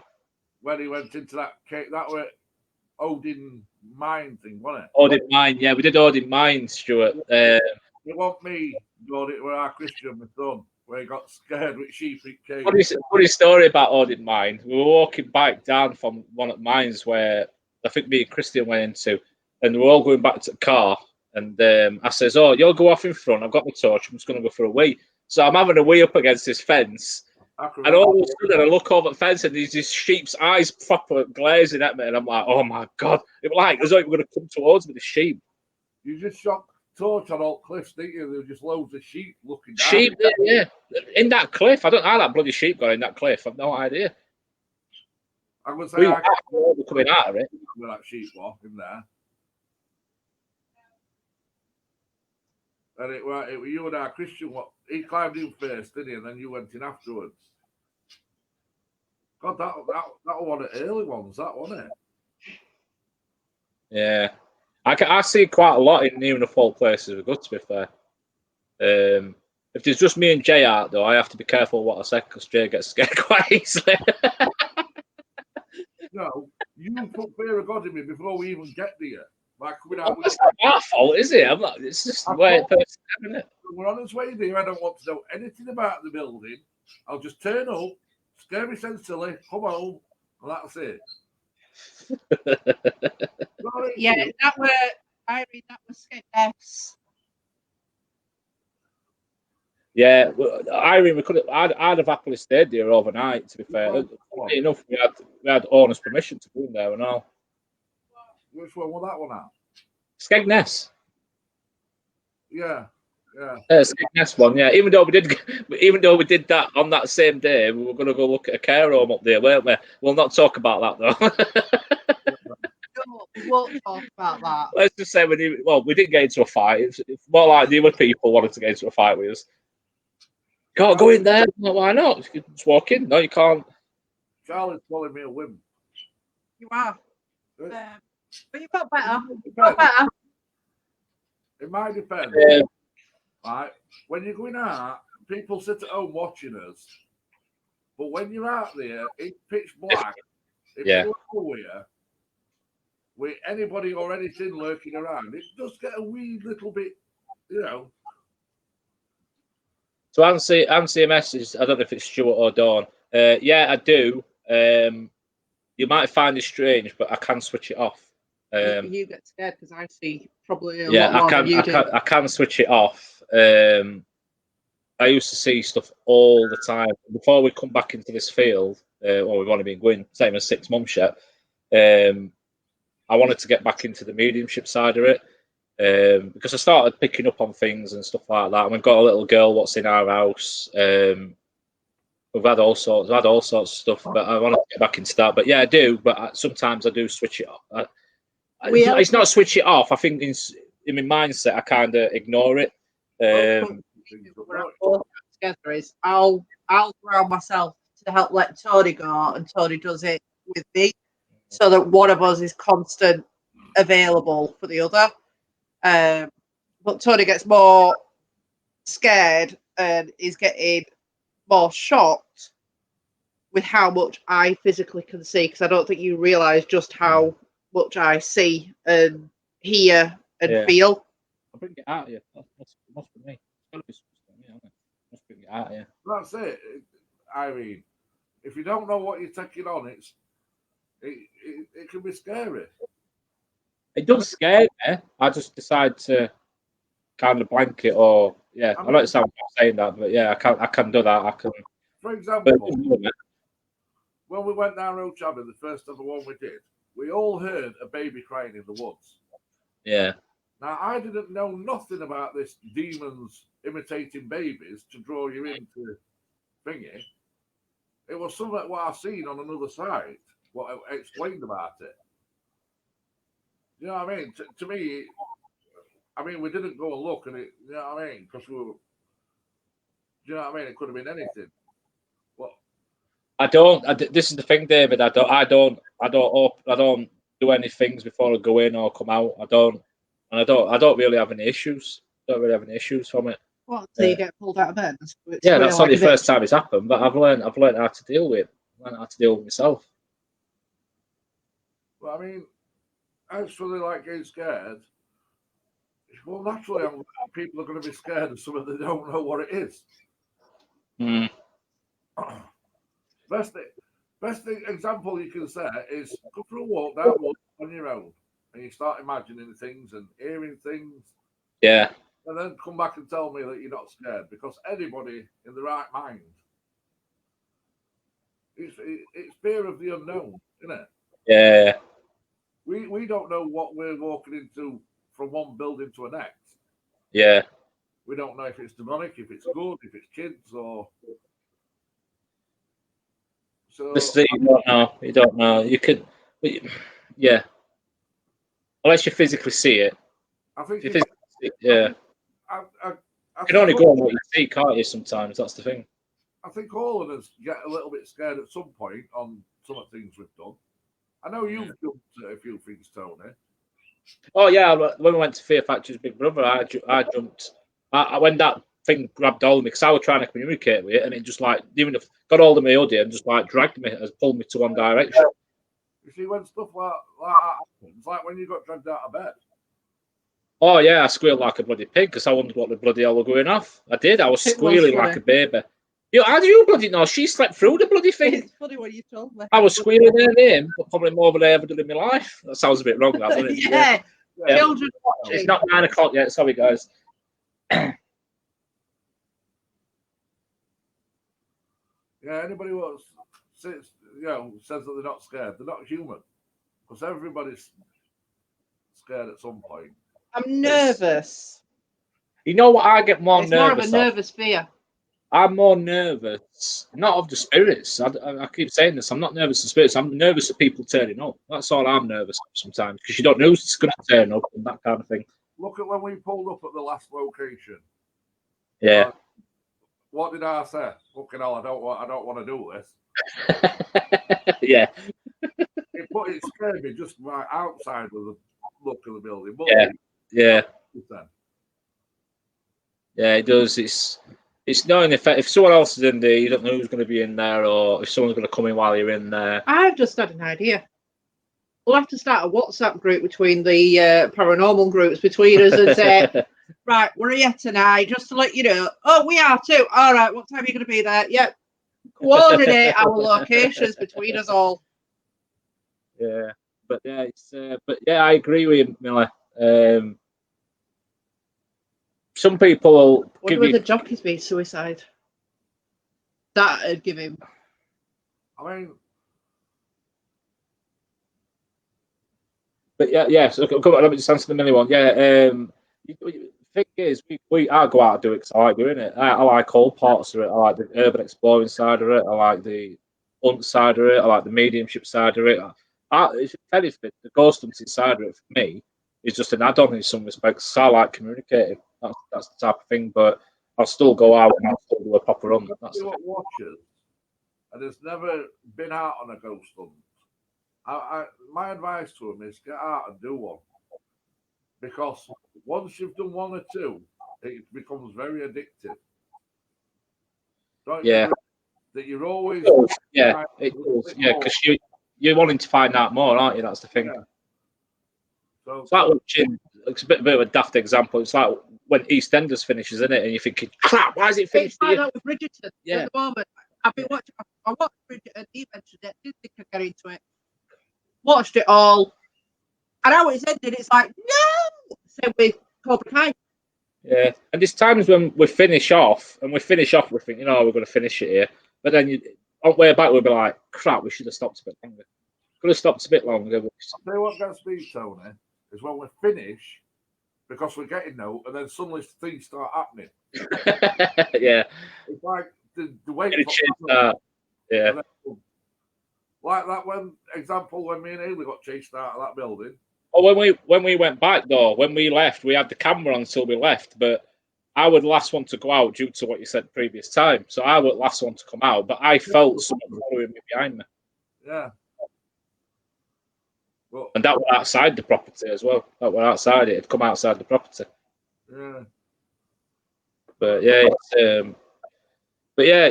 Speaker 3: When he went into that cake, that were Odin Mine thing, wasn't it?
Speaker 1: Odin Mine, yeah, we did Odin Mine, Stuart.
Speaker 3: It wasn't me doing it with our Christian, my son, where he got scared with sheep in cave.
Speaker 1: Funny story about Odin Mine. We were walking back down from one of the mines where I think me and Christian went into, and we were all going back to the car. And I says, "Oh, you'll go off in front. I've got my torch. I'm just going to go for a wee." So I'm having a wee up against this fence. And all of a sudden, I look over the fence and there's this sheep's eyes proper glazing at me. And I'm like, oh my God. It was like, as though it were going to come towards me, the sheep.
Speaker 3: You just shot torch on all cliffs, didn't you? There were just loads of sheep looking down.
Speaker 1: Sheep, yeah. In that cliff. I don't know how that bloody sheep got in that cliff. I've no idea.
Speaker 3: I would say
Speaker 1: we were coming out of it.
Speaker 3: Where that sheep was in there. And it was you and our Christian. He climbed in first, didn't he? And then you went in afterwards. God, that was one of the early ones. That wasn't it?
Speaker 1: Yeah, I see quite a lot in near enough all places we go. To be fair, if there's just me and Jay out though, I have to be careful what I say because Jay gets scared quite easily.
Speaker 3: No, you put fear of God in me before we even get there. Like coming out.
Speaker 1: That's not my fault, is it? I'm not. It's just the way it's isn't it?
Speaker 3: We're on its way there. I don't want to know anything about the building. I'll just turn up, scare me silly, come home, and that's it.
Speaker 2: Yeah, that were Irene. That was Skegness.
Speaker 1: Yeah, Irene, we could have. I'd have happily stayed there overnight. To be fair, enough, we had owner's permission to go in there and all.
Speaker 3: Which one was that one at?
Speaker 1: Skegness.
Speaker 3: Yeah.
Speaker 1: Next one, yeah. Even though we did that on that same day, we were going to go look at a care home up there, weren't we? We'll not talk about that though.
Speaker 2: No, we won't talk about that.
Speaker 1: Let's just say we didn't get into a fight. It's more like the other people wanted to get into a fight with us. Can't go in there. No, why not? You can just walk in. No, you can't.
Speaker 3: Charlie's calling me a wimp.
Speaker 2: You are.
Speaker 3: It
Speaker 2: But you've got better. You've got better.
Speaker 3: might depend. Right? When you're going out, people sit at home watching us. But when you're out there, it's pitch black. If you're nowhere, with anybody or anything lurking around, it does get a wee little bit, you know.
Speaker 1: So answer your message. I don't know if it's Stuart or Dawn. Yeah, I do. You might find it strange, but I can switch it off.
Speaker 2: You get scared because I see probably a
Speaker 1: yeah,
Speaker 2: lot more than you do.
Speaker 1: I can switch it off. I used to see stuff all the time before we come back into this field. Well, we've only been going same as 6 months yet. I wanted to get back into the mediumship side of it because I started picking up on things and stuff like that. And we've got a little girl what's in our house. We've had all sorts of stuff, but I want to get back into that. But yeah, I do. But sometimes I do switch it off. It's not switch it off. I think in my mindset, I kind of ignore it.
Speaker 2: Together is I'll ground myself to help let Tony go, and Tony does it with me, so that one of us is constant available for the other. But Tony gets more scared and is getting more shocked with how much I physically can see, because I don't think you realise just how much I see and hear and feel.
Speaker 1: I'll bring it out of you. Must be me. It's gotta be something, isn't it? Must bring it out of you.
Speaker 3: That's it. I mean, if you don't know what you're taking on, it can be scary.
Speaker 1: It does scare me. I just decide to kind of blank it, or I know it sounds like saying that, but yeah, I can do that. I can.
Speaker 3: For example, when we went down Road Chabby, the first ever one we did, we all heard a baby crying in the woods.
Speaker 1: Yeah.
Speaker 3: Now, I didn't know nothing about this demons imitating babies to draw you into thingy. It was something what I've seen on another site, what I explained about it. You know what I mean? To me, I mean, we didn't go and look, and it, you know what I mean? Because we were, you know what I mean? It could have been anything. Well,
Speaker 1: this is the thing, David. I don't do any things before I go in or come out. I don't really have any issues. Don't really have any issues from it.
Speaker 2: Well, so you get pulled out of bed.
Speaker 1: Yeah, that's not the first time it's happened, but I've learned how to deal with it. I've learned how to deal with myself.
Speaker 3: Well, I mean, actually, like getting scared. Well, naturally, people are going to be scared of something they don't know what it is.
Speaker 1: Mm.
Speaker 3: Best thing example you can say is go for a walk down the woods on your own, and you start imagining things and hearing things.
Speaker 1: Yeah.
Speaker 3: And then come back and tell me that you're not scared, because anybody in the right mind, it's fear of the unknown, isn't it?
Speaker 1: Yeah.
Speaker 3: We don't know what we're walking into from one building to the next.
Speaker 1: Yeah.
Speaker 3: We don't know if it's demonic, if it's good, if it's kids, or so.
Speaker 1: You don't know. You could, yeah. Unless you physically see it.
Speaker 3: I think
Speaker 1: yeah.
Speaker 3: I
Speaker 1: you can only go on what you see, can't you? Sometimes that's the thing.
Speaker 3: I think all of us get a little bit scared at some point on some of the things we've done. I know you've jumped at a few things, Tony.
Speaker 1: Oh yeah, when we went to Fear Factory's Big Brother, I jumped. When that thing grabbed hold of me, because I was trying to communicate with it, and it just like even if got hold of me hoodie and just like dragged me, has pulled me to one direction.
Speaker 3: You see, when stuff like that happens, like when you got dragged out of bed.
Speaker 1: Oh yeah, I squealed like a bloody pig because I wondered what the bloody hell was going off. I did. I was squealing like a baby. How do you bloody know? She slept through the bloody thing.
Speaker 2: It's funny what you told me.
Speaker 1: I was squealing her name, but probably more than I ever did in my life. That sounds a bit wrong, doesn't it?
Speaker 2: Yeah. Children watching.
Speaker 1: It's not 9 o'clock yet. Sorry, guys.
Speaker 3: Yeah, anybody who says that they're not scared, they're not human, because everybody's scared at some point.
Speaker 2: I'm nervous.
Speaker 1: You know what? I get more
Speaker 2: It's more of
Speaker 1: nervous.
Speaker 2: a nervous fear.
Speaker 1: I'm more nervous, not of the spirits. I keep saying this. I'm not nervous of spirits. I'm nervous of people turning up. That's all I'm nervous of sometimes, because you don't know who's going to turn up and that kind of thing.
Speaker 3: Look at when we pulled up at the last location.
Speaker 1: Yeah.
Speaker 3: What did I say? Fucking hell, I don't want to do this.
Speaker 1: Yeah.
Speaker 3: It scared me just right outside of the look of the building. But
Speaker 1: Yeah.
Speaker 3: 100%.
Speaker 1: Yeah, it does. It's knowing if someone else is in there, you don't know who's going to be in there, or if someone's going to come in while you're in there.
Speaker 2: I've just had an idea. We'll have to start a WhatsApp group between the paranormal groups between us and say, right, we're here tonight, just to let you know. Oh, we are too. All right, what time are you going to be there? Yep. Coordinate our locations between us all.
Speaker 1: Yeah, but yeah, I agree with you, Miller. Some people will give you.
Speaker 2: the jockeys be suicide? That'd give him.
Speaker 3: I mean,
Speaker 1: But yeah. So come on, let me just answer the Millie one. Yeah, thing is, I go out and do it because I like doing it. I like all parts of it. I like the urban exploring side of it. I like the hunt side of it. I like the mediumship side of it. If anything, the ghost hunting side of it for me is just an add-on in some respects. So I like communicating. That's the type of thing. But I'll still go out and I'll still do a proper hunt. That's
Speaker 3: what watches, and has never been out on a ghost hunt. My advice to him is get out and do one, because once you've done one or two, it becomes very addictive. Don't
Speaker 1: yeah.
Speaker 3: You that you're always
Speaker 1: yeah, it does. Yeah, because you're wanting to find out more, aren't you? That's the thing.
Speaker 3: Yeah. So,
Speaker 1: it's like watching. It's a bit of a daft example. It's like when EastEnders finishes, isn't it? And you're thinking, crap, why is it finished?
Speaker 2: It's like that with Bridgerton
Speaker 1: Yeah.
Speaker 2: at the moment. I've been watching. I watched Bridgerton. He mentioned it. Didn't think I'd get into it. Watched it all. And how it's ended, it's like, no! Same with Cobra Kai.
Speaker 1: Yeah. And there's times when we finish off, we think, we're going to finish it here. But then on the way back, we'll be like, crap, we should have stopped a bit longer. Could have stopped a bit longer.
Speaker 3: I'll tell you what gets me, Tony, is when we finish, because we're getting no, and then suddenly things start happening.
Speaker 1: Yeah.
Speaker 3: It's like the way.
Speaker 1: Yeah.
Speaker 3: Like that example when me and Haley got chased out of that building.
Speaker 1: Oh, when we went back though, when we left, we had the camera on until we left, but I was the last one to go out due to what you said previous time. So I was the last one to come out, but I felt someone following me behind me.
Speaker 3: Yeah. Well,
Speaker 1: and that was outside the property as well. That was outside it. It'd come outside the property.
Speaker 3: Yeah.
Speaker 1: But yeah,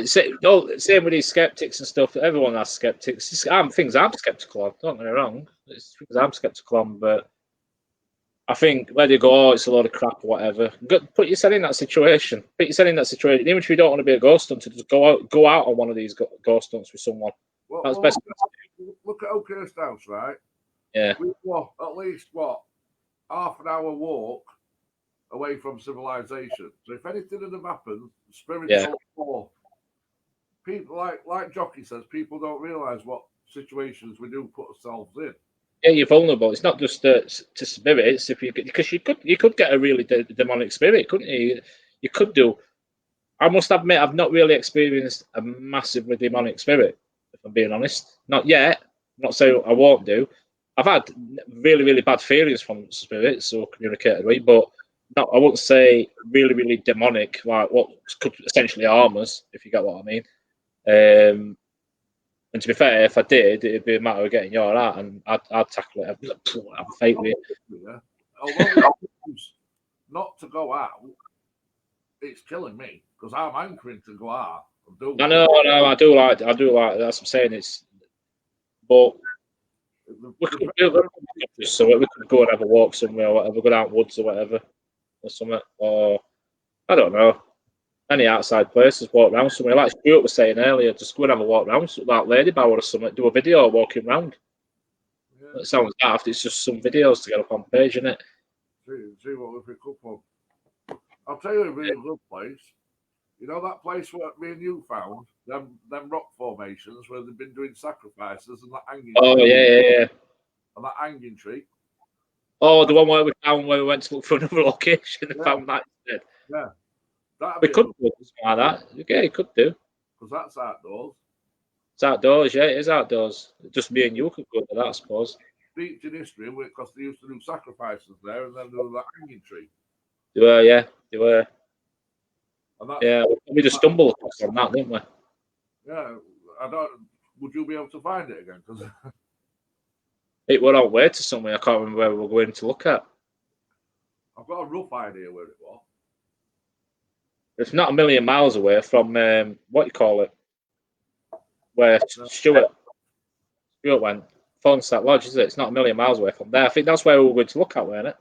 Speaker 1: same with these skeptics and stuff. Everyone has skeptics. Things I'm skeptical of. Don't get me wrong. It's things I'm skeptical on, but I think where they go, it's a load of crap or whatever. Put yourself in that situation. Even if you don't want to be a ghost hunter, just go out on one of these ghost hunts with someone. That's best.
Speaker 3: Look at Oakhurst House, right?
Speaker 1: Yeah.
Speaker 3: We were at least half an hour walk away from civilization. So if anything had happened, spiritual or people like Jockey says, people don't realise what situations we do put ourselves in.
Speaker 1: Yeah, you're vulnerable. It's not just to spirits. Because you could get a really demonic spirit, couldn't you? You could do. I must admit, I've not really experienced a massively demonic spirit, if I'm being honest. Not yet. I'm not saying I won't do. I've had really, really bad feelings from spirits or communicated with, but not. I wouldn't say really, really demonic, like what could essentially harm us, if you get what I mean. And to be fair, if I did, it'd be a matter of getting your out, and I'd tackle it. I'd have a fight with
Speaker 3: it. Although not to go out, it's killing me because I'm anchoring to go out.
Speaker 1: I know, I do like. That's what I'm saying. But we could go and have a walk somewhere, or whatever, go down woods or whatever, or something, or I don't know. Any outside places, walk around somewhere. Like Stuart was saying earlier, just go and have a walk around, like Ladybower or something, do a video walking around. Yeah. It sounds daft, it's just some videos to get up on page, isn't it?
Speaker 3: See what we pick up on. I'll tell you a really good place. You know that place where me and you found, them rock formations where they've been doing sacrifices and that hanging tree.
Speaker 1: Yeah.
Speaker 3: And that hanging tree.
Speaker 1: Oh, the one where we went to look for another location and found that instead.
Speaker 3: Yeah. That'd
Speaker 1: We
Speaker 3: be
Speaker 1: could do something like that. Yeah, you could do.
Speaker 3: because that's outdoors.
Speaker 1: It's outdoors, yeah, it is outdoors. Just me and you could go to that, I suppose.
Speaker 3: Deep in history, because they used to do sacrifices there, and then there was that hanging tree.
Speaker 1: They were, yeah, they were.
Speaker 3: And that's,
Speaker 1: Yeah, we just stumbled across on that, didn't we?
Speaker 3: yeah. I don't. Would you be able to find it again? Because
Speaker 1: It were on way to somewhere. I can't remember where we were going to look at.
Speaker 3: I've got a rough idea where it was.
Speaker 1: It's not a million miles away from what you call it, where Stuart went. Thornstack Lodge, is it? It's not a million miles away from there. I think that's where we were going to look at, weren't it?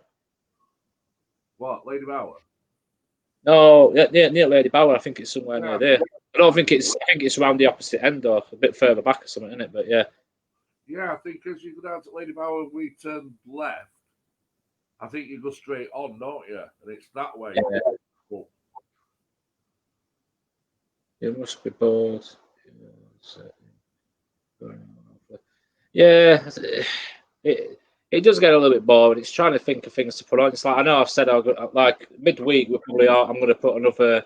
Speaker 3: What, Lady Bower?
Speaker 1: No, yeah, near Lady Bower. I think it's somewhere
Speaker 3: Yeah.
Speaker 1: near there. I don't think it's. I think it's around the opposite end or a bit further back or something, isn't it? But yeah.
Speaker 3: Yeah, I think as you go down to Lady Bower, we turn left. I think you go straight on, don't you? And it's that way.
Speaker 1: Yeah.
Speaker 3: Cool.
Speaker 1: It must be both. Yeah, it does get a little bit boring. It's trying to think of things to put on. It's like I know I've said like midweek we probably are. I'm going to put another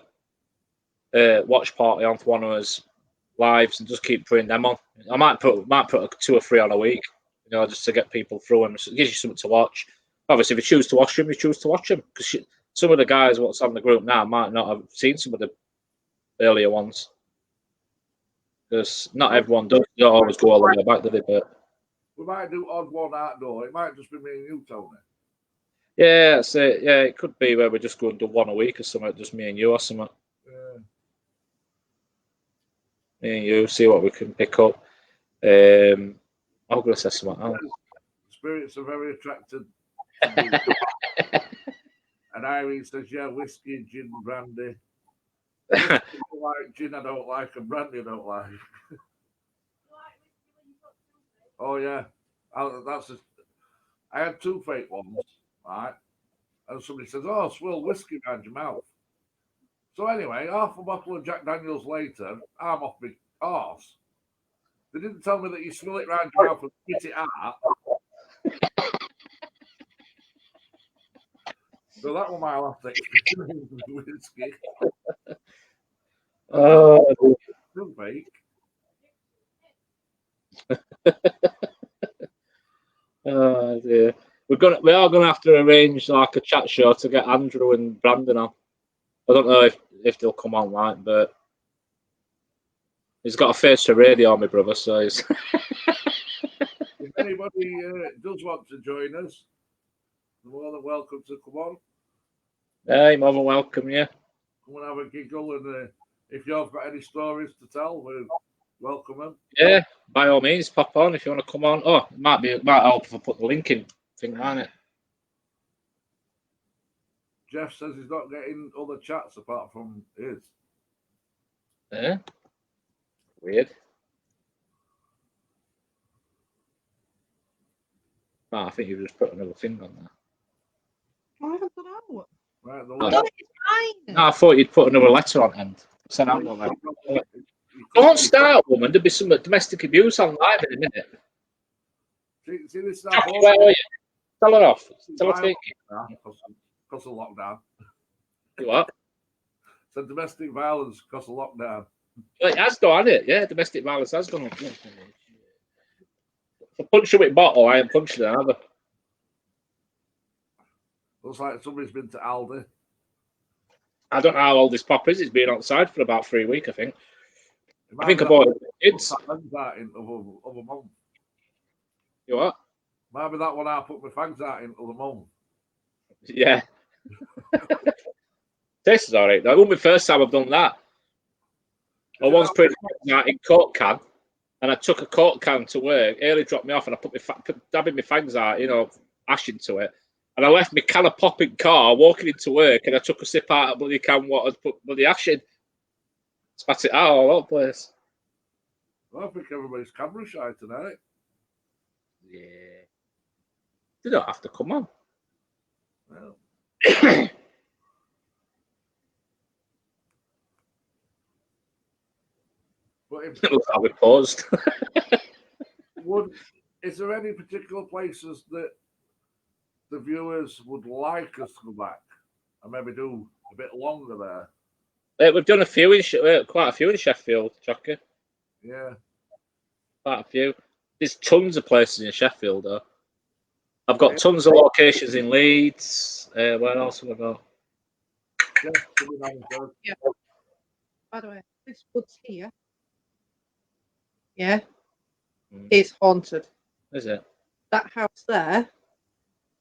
Speaker 1: watch party on for one of us lives and just keep putting them on. I might put 2 or 3 on a week, you know, just to get people through them. So it gives you something to watch. Obviously, if you choose to watch them, you choose to watch them because some of the guys what's on the group now might not have seen some of the earlier ones. Because not everyone does. You don't always go all the way back, do they? But
Speaker 3: We might do odd one outdoor. It might just be me and you, Tony.
Speaker 1: yeah, that's it. Yeah, it could be where we just go and do one a week or something, just me and you or something.
Speaker 3: Yeah.
Speaker 1: Me and you, see what we can pick up. I'm going to say something else.
Speaker 3: Spirits are very attracted to me. And Irene says, yeah, whiskey, gin, brandy. Whiskey, I don't like gin, I don't like, and brandy, I don't like. Oh, yeah. I had 2 fake ones, right? And somebody says, oh, swill whiskey around your mouth. So anyway, half a bottle of Jack Daniels later, I'm off my arse. They didn't tell me that you swill it round your mouth and spit it out. So that was my last experience with whiskey.
Speaker 1: Oh,
Speaker 3: Still fake.
Speaker 1: oh dear. We are gonna have to arrange like a chat show to get Andrew and Brandon on. I don't know if they'll come on, right? But he's got a face for radio, my brother. So he's
Speaker 3: If anybody does want to join us, you're more than welcome to come on.
Speaker 1: yeah, more than welcome. Yeah,
Speaker 3: Come and have a giggle, and if you've got any stories to tell, we're welcome them.
Speaker 1: yeah. By all means, pop on if you want to come on. Oh, it might help if I put the link in. Thing, might it?
Speaker 3: Jeff says he's not getting other chats apart from his.
Speaker 1: Yeah. Weird. Oh, I think you've just put another thing on there.
Speaker 2: I haven't got out.
Speaker 3: Right,
Speaker 1: No,
Speaker 2: No, it's fine.
Speaker 1: No, I thought you'd put another letter on end. Send out one there. Don't start, woman. There'll be some domestic abuse on live in a minute.
Speaker 3: See this now?
Speaker 1: Jackie, where are you? Tell her off. Tell her to take it.
Speaker 3: Because of lockdown.
Speaker 1: You what?
Speaker 3: So domestic violence because of lockdown.
Speaker 1: Well, it has done, hasn't it? Yeah, domestic violence has gone up. If I punch you with a bottle, I ain't punching her either.
Speaker 3: Looks like somebody's been to Aldi.
Speaker 1: I don't know how old this pop is. It's been outside for about 3 weeks, I think.
Speaker 3: It
Speaker 1: I
Speaker 3: might
Speaker 1: think
Speaker 3: be
Speaker 1: I bought
Speaker 3: that
Speaker 1: it. It's
Speaker 3: fangs out in of a month.
Speaker 1: you what?
Speaker 3: Might be that one I put my fangs out in of a month.
Speaker 1: Yeah. This is all right. That won't be the first time I've done that. I once put it out in Coke can, and I took a Coke can to work. Early dropped me off, and I put dabbing my fangs out, you know, ash into it. And I left my can of pop in car, walking into work, and I took a sip out of bloody can what I'd put bloody ash in. Spat it out all over the place.
Speaker 3: I think everybody's camera shy tonight.
Speaker 1: Yeah. They don't have to come on.
Speaker 3: Well, but if,
Speaker 1: It looks like we paused.
Speaker 3: is there any particular places that the viewers would like us to go back and maybe do a bit longer there.
Speaker 1: We've done a few in quite a few in Sheffield, Chucky.
Speaker 3: Yeah.
Speaker 1: Quite a few. There's tons of places in Sheffield, though. I've got tons of locations in Leeds. Where else have I got?
Speaker 2: Yeah. By the way, this woods here. Yeah. It's haunted.
Speaker 1: Is it?
Speaker 2: That house there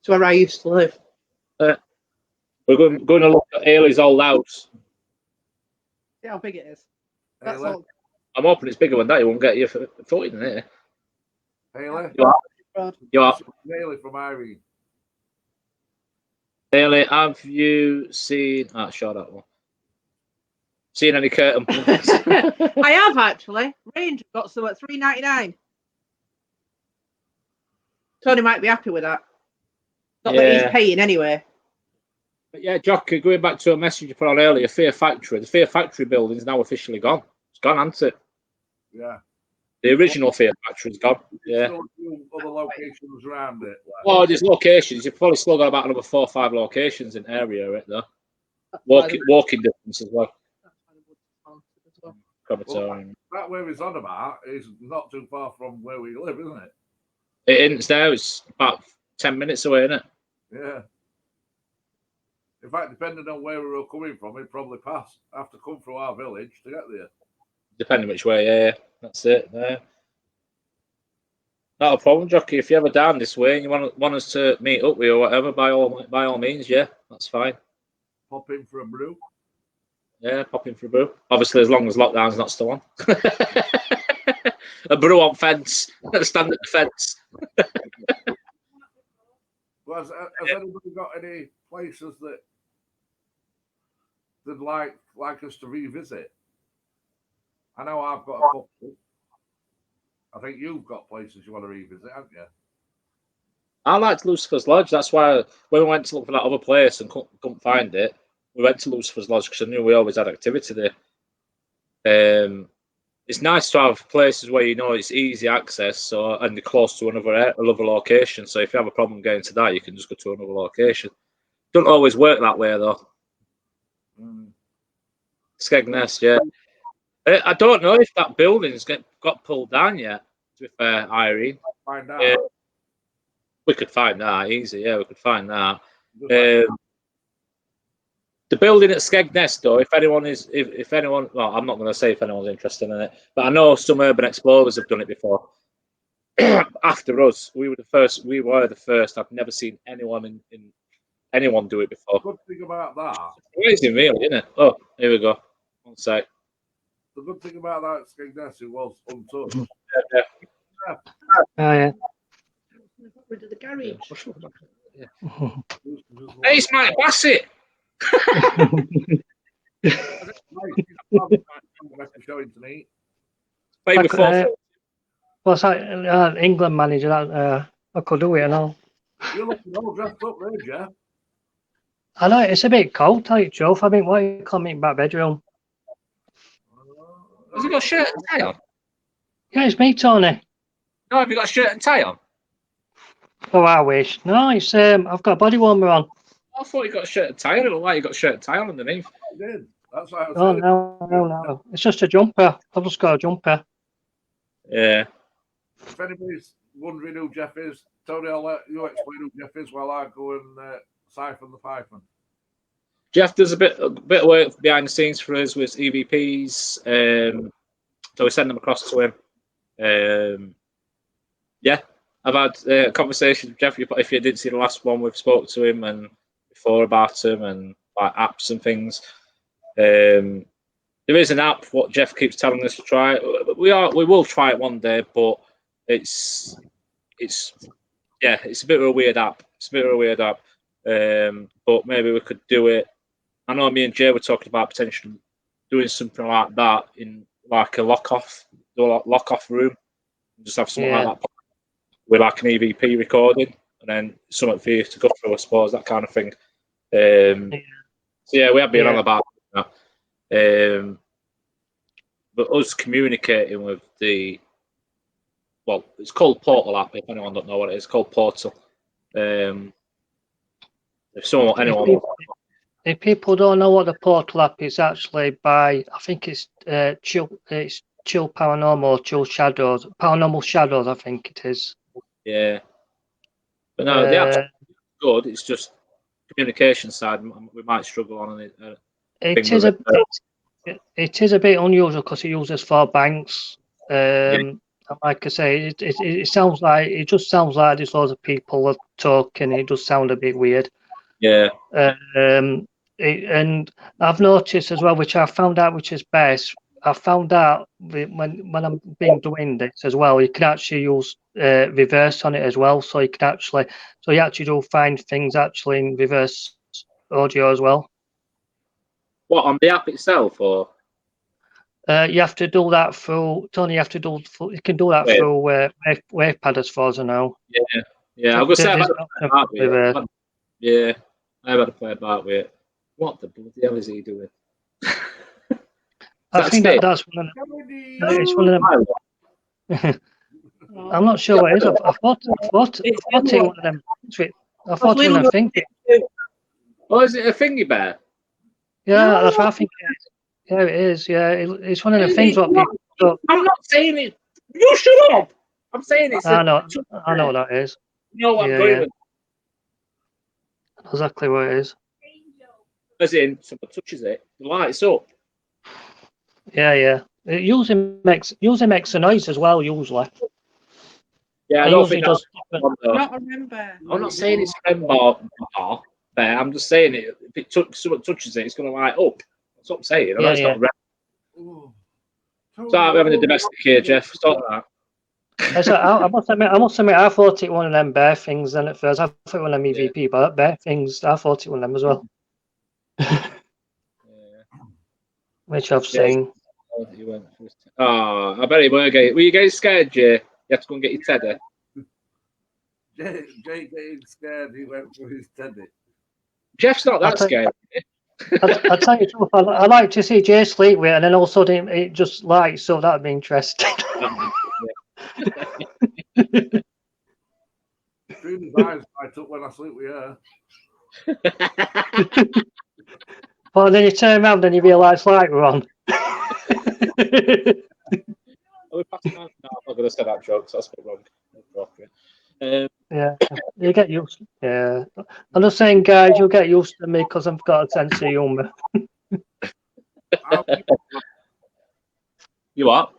Speaker 2: is where I used to live.
Speaker 1: We're going to look at Ailey's old house.
Speaker 2: See how big it is. That's
Speaker 3: Haley,
Speaker 2: all.
Speaker 1: I'm hoping it's bigger than that. You won't get your foot in there.
Speaker 3: Haley,
Speaker 1: You are.
Speaker 3: Haley from Irene.
Speaker 1: Ailey, have you seen? Show that one. Seen any curtain pumps?
Speaker 2: I have actually. Ranger got some at $3.99. Tony might be happy with that. Not that he's paying anyway.
Speaker 1: But yeah, Jockey, going back to a message you put on earlier, Fear Factory. The Fear Factory building is now officially gone. It's gone, hasn't it?
Speaker 3: Yeah.
Speaker 1: The original Fear Factory is gone. Yeah.
Speaker 3: Still a few other locations around it.
Speaker 1: Oh, there's locations. You've probably still got about another 4 or 5 locations in the area, right there. Walking distance as well.
Speaker 3: That where he's on about is not too far from where we live, isn't it?
Speaker 1: It is now. It's about 10 minutes away, isn't it?
Speaker 3: Yeah. In fact, depending on where we were coming from, he'd probably have to come through our village to get there.
Speaker 1: Depending which way, yeah. That's it. Yeah. Not a problem, Jockey. If you're ever down this way and you want us to meet up with you or whatever, by all means, yeah, that's fine.
Speaker 3: Pop in for a brew.
Speaker 1: Yeah, pop in for a brew. Obviously, as long as lockdown's not still on. A brew on fence. Stand at the fence.
Speaker 3: Well, has anybody got any places that they'd like us to revisit? I know I've got a couple. I think you've got places you want to revisit, haven't you?
Speaker 1: I liked Lucifer's Lodge. That's why when we went to look for that other place and couldn't find it, we went to Lucifer's Lodge because I knew we always had activity there. It's nice to have places where you know it's easy access, and you're close to another location. So if you have a problem getting to that, you can just go to another location. Don't always work that way though. Skegness, yeah. I don't know if that building's got pulled down yet. To be fair, Irene,
Speaker 3: Find out.
Speaker 1: We could find that easy. Yeah, we could find that. The building at Skegness, though, if anyone, well, I'm not going to say if anyone's interested in it, but I know some urban explorers have done it before. After us, we were the first. I've never seen anyone anyone do it before.
Speaker 3: The good thing about that.
Speaker 1: It's amazing, really, isn't it? Oh, here we go. One sec.
Speaker 3: The good thing about that Skegness, it was untouched.
Speaker 1: Yeah.
Speaker 5: Oh yeah.
Speaker 2: Rid of the garage.
Speaker 1: Hey, it's Mike Bassett.
Speaker 5: What's that? England manager. That I could do it and all.
Speaker 3: You're looking all dressed up there, Jeff.
Speaker 5: I know it's a bit cold, tell you the truth. I mean, why you come in my bedroom?
Speaker 1: Has he got a shirt and tie on?
Speaker 5: Yeah, it's me, Tony.
Speaker 1: No, have you got a shirt and tie on?
Speaker 5: Oh, I wish. No, it's I've got a body warmer on.
Speaker 1: I thought you got a shirt and tie on. It looked like you got a shirt and tie on underneath.
Speaker 3: I did. That's what I was
Speaker 5: Oh
Speaker 3: saying.
Speaker 5: no. It's just a jumper. I've just got a jumper.
Speaker 1: Yeah.
Speaker 3: If anybody's wondering who Jeff is, Tony, I'll let you explain who Jeff is while I go and siphon the python.
Speaker 1: Jeff does a bit of work behind the scenes for us with EVPs. So we send them across to him. Yeah, I've had a conversation with Jeff. If you didn't see the last one, we've spoke to him and before about him and like apps and things. There is an app. What Jeff keeps telling us to try. We will try it one day, but it's a bit of a weird app. But maybe we could do it. I know me and Jay were talking about potentially doing something like that in like a lock-off room. Just have something like that with like an EVP recording and then something for you to go through, I suppose, that kind of thing. So yeah, we have been on about that. But us communicating with it's called Portal app, if anyone don't know what it is. It's called Portal. If anyone
Speaker 5: if people don't know what the Portal app is, actually by I think it's Chill Paranormal, Chill Shadows, Paranormal Shadows, I think it is.
Speaker 1: Yeah. But no, the app's
Speaker 5: Uh,
Speaker 1: good. It's just communication side we might struggle on it.
Speaker 5: it is it is a bit unusual because it uses 4 banks. And like I say, it sounds like there's loads of people are talking. It does sound a bit weird.
Speaker 1: Yeah.
Speaker 5: And I've noticed as well, which I found out, which is best. I found out when I'm been doing this as well, you can actually use reverse on it as well. So you actually do find things actually in reverse audio as well.
Speaker 1: What, on the app itself, or?
Speaker 5: You have to do that through. Tony, you can do that through Wavepad as far as I know.
Speaker 1: Yeah. I was going to say, I've had to play about with it. What the bloody hell is he doing?
Speaker 5: I think that's one of them. It's one of them. I'm not sure what it is. I thought it was one of them. I thought it was a thing.
Speaker 1: Oh, is it a thingy bear?
Speaker 5: Yeah, that's what I think it is. Yeah, it is. Yeah, it's one of the things what people.
Speaker 1: I'm not saying it. You shut up. I'm saying it's.
Speaker 5: I know what that is.
Speaker 1: You know what I'm going with.
Speaker 5: Exactly what it is.
Speaker 1: As in, someone touches it, the lights up.
Speaker 5: Yeah. It usually makes a noise as well. Usually.
Speaker 1: Yeah, I don't think
Speaker 2: I don't remember.
Speaker 1: I'm not saying it's friend bar bear. I'm just saying it. If someone touches it, it's going to light up. That's what I'm saying. I know it's not red. Start having a domestic here, Jeff. Stop that.
Speaker 5: I must admit, I thought it one of them bear things. Then at first, I thought it one of them EVP, but bear things, I thought it one of them as well. Which I've seen.
Speaker 1: Oh, I bet he were getting. Were you getting scared, Jay? You have to go and get your teddy.
Speaker 3: Jay getting scared. He went for his teddy.
Speaker 1: Jeff's not that scared.
Speaker 5: I'll tell you the truth, I like to see Jay sleep with it, and then all of a sudden it just lights, so that'd be interesting.
Speaker 3: Through his eyes, I took when I sleep with her.
Speaker 5: Well, then you turn around and you realise light were on.
Speaker 1: Are we passing on? No, I'm not going to say that joke, so that's a bit wrong.
Speaker 5: Yeah, you get used. Yeah, I'm just saying, guys, you'll get used to me because I've got a sense of humour.
Speaker 1: You what?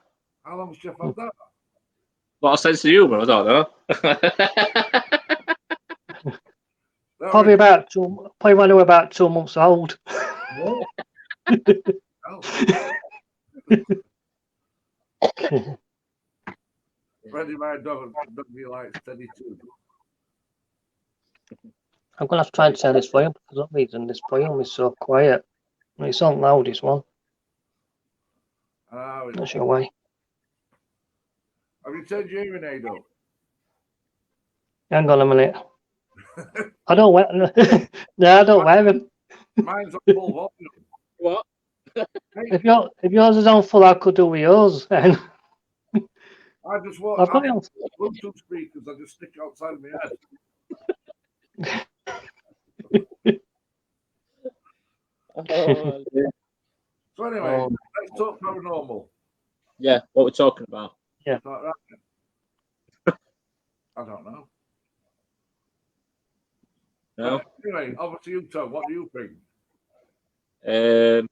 Speaker 3: How long's Jeff had that?
Speaker 1: What a sense of humour, I don't know.
Speaker 5: Probably when they were about 2 months old.
Speaker 3: Freddie, my dog likes Teddy too.
Speaker 5: I'm going to have to try and turn this volume for some reason. This volume is so quiet. It's not loud, this one. Not sure why.
Speaker 3: Have you turned your hearing aid up?
Speaker 5: Hang on a minute. I don't wear. No, I don't wear them.
Speaker 3: Mine's on full volume.
Speaker 1: What?
Speaker 5: If yours is on full, I could do with yours. Then.
Speaker 3: I just want.
Speaker 5: I've got it on.
Speaker 3: Bluetooth speakers. I just stick outside my head. So anyway, let's talk paranormal.
Speaker 1: Yeah, what we're talking about.
Speaker 5: Yeah.
Speaker 3: I don't know.
Speaker 1: No.
Speaker 3: Anyway, over to you, Tom. What do you think?
Speaker 1: I'm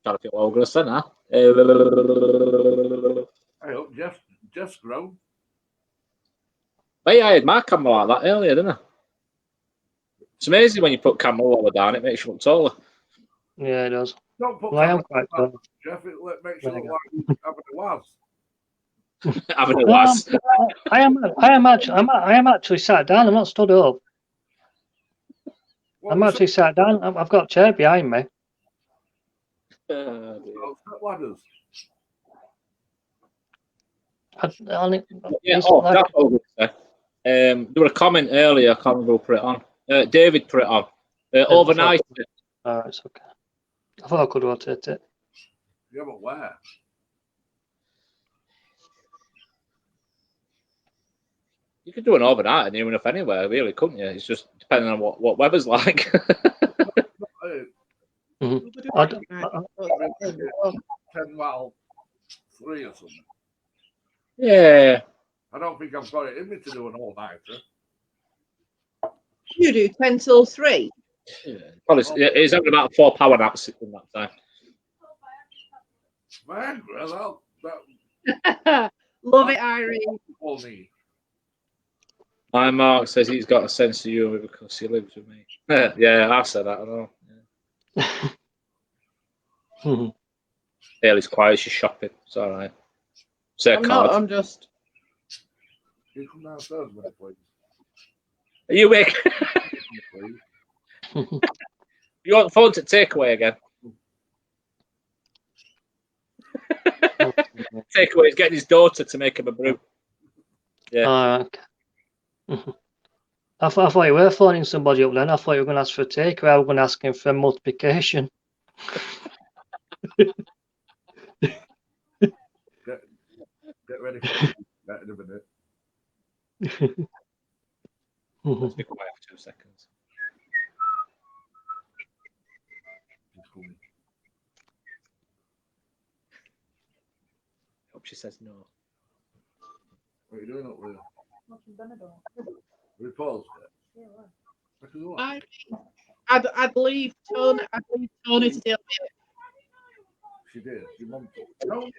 Speaker 1: trying to think what I'm going to say now.
Speaker 3: I hope Jeff's grown.
Speaker 1: Hey, I had my camera like that earlier, didn't I? It's amazing when you put camera lower down, it makes you look taller.
Speaker 5: Yeah, it does.
Speaker 3: Don't put
Speaker 5: I am quite tall.
Speaker 3: Jeff, it makes you look like having a was.
Speaker 1: Having a was.
Speaker 5: I am actually sat down. I'm not stood up. I'm actually sat down. I've got a chair behind me.
Speaker 3: Ladders.
Speaker 1: Yeah, that's all good to say. There was a comment earlier, I can't remember who put it on. David put it on. Overnight.
Speaker 5: Oh, it's okay. I thought I could rotate it.
Speaker 3: Yeah, but where?
Speaker 1: You could do an overnight near enough anywhere, really, couldn't you? It's just depending on what weather's like.
Speaker 5: Mhm.
Speaker 2: Right.
Speaker 5: I-
Speaker 3: 10 well, 3 or something.
Speaker 1: Yeah.
Speaker 3: I don't think I've got it in me to do an all-nighter.
Speaker 2: You do 10 till 3.
Speaker 1: Probably, it's only about 4 power naps in that time.
Speaker 3: Viagra,
Speaker 2: Love it, Irene.
Speaker 3: all me.
Speaker 1: My Mark says he's got a sense of humour because he lives with me. Yeah, I said that. I know. Yeah.
Speaker 5: Mhm.
Speaker 1: Haley's quiet. She's shopping. It's all right. Say a
Speaker 2: I'm
Speaker 1: card.
Speaker 2: not, I'm just.
Speaker 3: Can you come downstairs a minute, please?
Speaker 1: Are you awake?
Speaker 3: Please.
Speaker 1: You want the phone to takeaway again? Takeaway is getting his daughter to make him a brew. Yeah.
Speaker 5: Okay. Mhm. I thought you were phoning somebody up then. I thought you were going to ask for a takeaway. I was going to ask him for multiplication.
Speaker 3: Get ready for that in a minute.
Speaker 1: Let's be quiet for 2 seconds.
Speaker 3: He's coming.
Speaker 1: Hope she says no.
Speaker 3: What are you doing up there? We paused it. I could go on.
Speaker 2: I'd leave Tony to deal with it.
Speaker 3: She did. Your mum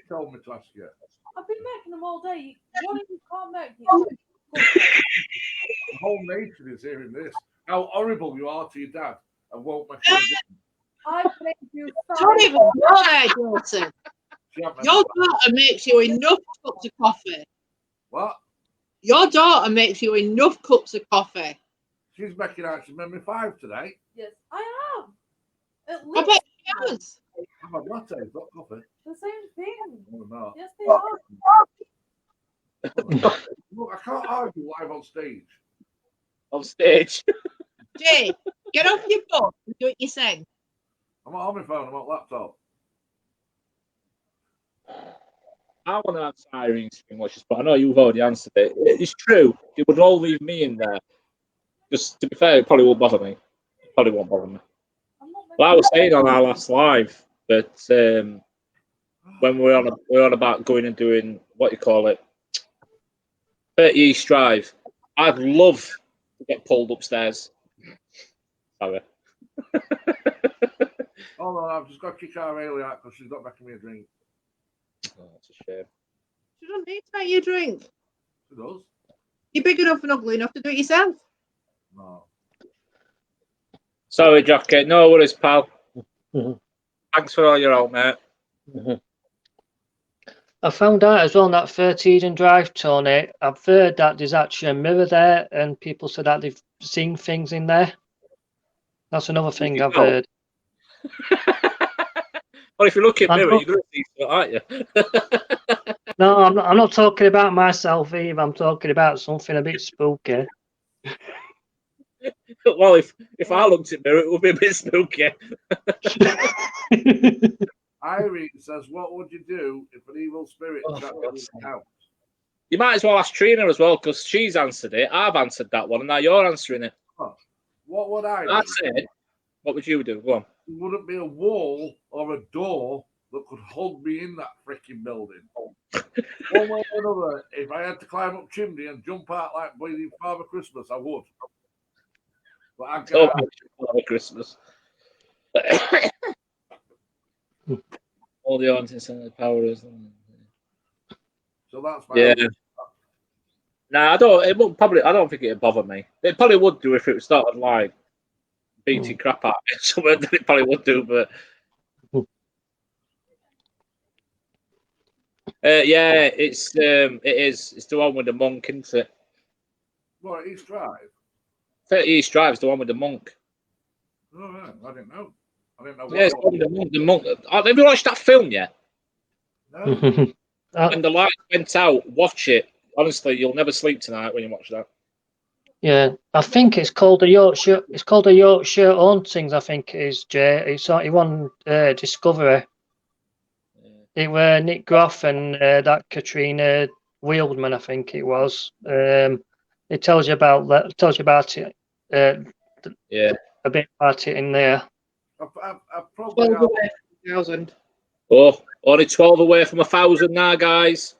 Speaker 3: told me to ask you.
Speaker 4: I've been making them all day. One of you can't make it.
Speaker 3: The whole nation is hearing this. How horrible you are to your dad and won't make it again.
Speaker 4: I made you
Speaker 2: Don't even go there, Joseph.
Speaker 3: She haven't
Speaker 2: Your
Speaker 3: had
Speaker 2: daughter makes you enough cups of coffee.
Speaker 3: what?
Speaker 2: Your daughter makes you enough cups of coffee.
Speaker 3: She's making out she's made me 5 today.
Speaker 4: Yes, I have. At
Speaker 2: I
Speaker 4: least
Speaker 2: bet she has.
Speaker 3: I've had lattes, not coffee.
Speaker 4: the same thing.
Speaker 3: No, no.
Speaker 4: Yes, they are.
Speaker 3: Look, I can't argue live on stage.
Speaker 1: On stage.
Speaker 2: Jay, get off your butt and do what you say.
Speaker 3: I'm not on my phone, I'm on laptop.
Speaker 1: I want to answer Irene's screen watches, but I know you've already answered it. It's true. It would all leave me in there. Just to be fair, it probably won't bother me. It probably won't bother me.
Speaker 4: I'm not
Speaker 1: Well, I was saying on our last live that when we're on about going and doing what you call it, 30 East Drive, I'd love to get pulled upstairs. Sorry.
Speaker 3: Hold on, I've just got to kick our Haley out because she's not making me a drink.
Speaker 1: Oh, that's a shame.
Speaker 2: You don't need to make you a drink.
Speaker 3: She does?
Speaker 2: You're big enough and ugly enough to do it yourself.
Speaker 3: No.
Speaker 1: Sorry, Jockey. No worries, pal.
Speaker 5: Mhm.
Speaker 1: Thanks for all your help, mate.
Speaker 5: Mhm. I found out as well on that 30 Eden Drive, Tony. I've heard that there's actually a mirror there, and people said that they've seen things in there. That's another thing I've heard.
Speaker 1: Well, if you look at
Speaker 5: I
Speaker 1: mirror,
Speaker 5: don't-
Speaker 1: you're going to see something, aren't you?
Speaker 5: No, I'm not talking about myself either. I'm talking about something a bit spooky.
Speaker 1: Well, if I looked at mirror, it would be a bit spooky.
Speaker 3: Irene says, what would you do if an evil spirit
Speaker 1: Oh,
Speaker 3: trapped
Speaker 1: for
Speaker 3: you in
Speaker 1: God's
Speaker 3: the
Speaker 1: sake.
Speaker 3: house?
Speaker 1: You might as well ask Trina as well, because she's answered it. I've answered that one, and now you're answering it.
Speaker 3: What would I do?
Speaker 1: I'd say, what would you do? Go on.
Speaker 3: There wouldn't be a wall or a door that could hold me in that freaking building. One way or another, if I had to climb up chimney and jump out like bleeding Father Christmas, I would. But I'd get
Speaker 1: Oh,
Speaker 3: out.
Speaker 1: Father Christmas. All the haunting and the powers.
Speaker 3: So that's my
Speaker 1: Yeah. No, I don't. It won't probably. I don't think it'd bother me. It probably would do if it started like beating crap out of me. Somewhere that it probably would do, but yeah, it is. It's the one with the monk, isn't it?
Speaker 3: What, East Drive?
Speaker 1: 30 East Drive's the one with the monk.
Speaker 3: Oh, right. I didn't know. I didn't know what
Speaker 1: Yeah, it's the one with the monk. The monk. Have you watched that film yet?
Speaker 3: No.
Speaker 1: When the light went out, watch it. Honestly, you'll never sleep tonight when you watch that.
Speaker 5: Yeah, I think it's called the Yorkshire. It's called the Yorkshire Hauntings. I think it is. Jay. It's on Discovery.
Speaker 1: Yeah.
Speaker 5: It were Nick Groff and that Katrina Wieldman, I think it was. It tells you about that. Tells you about it.
Speaker 1: Yeah.
Speaker 5: A bit about it in there.
Speaker 3: I've probably
Speaker 2: 12 away from 1,000.
Speaker 1: Oh, only 12 away from 1,000 now, guys.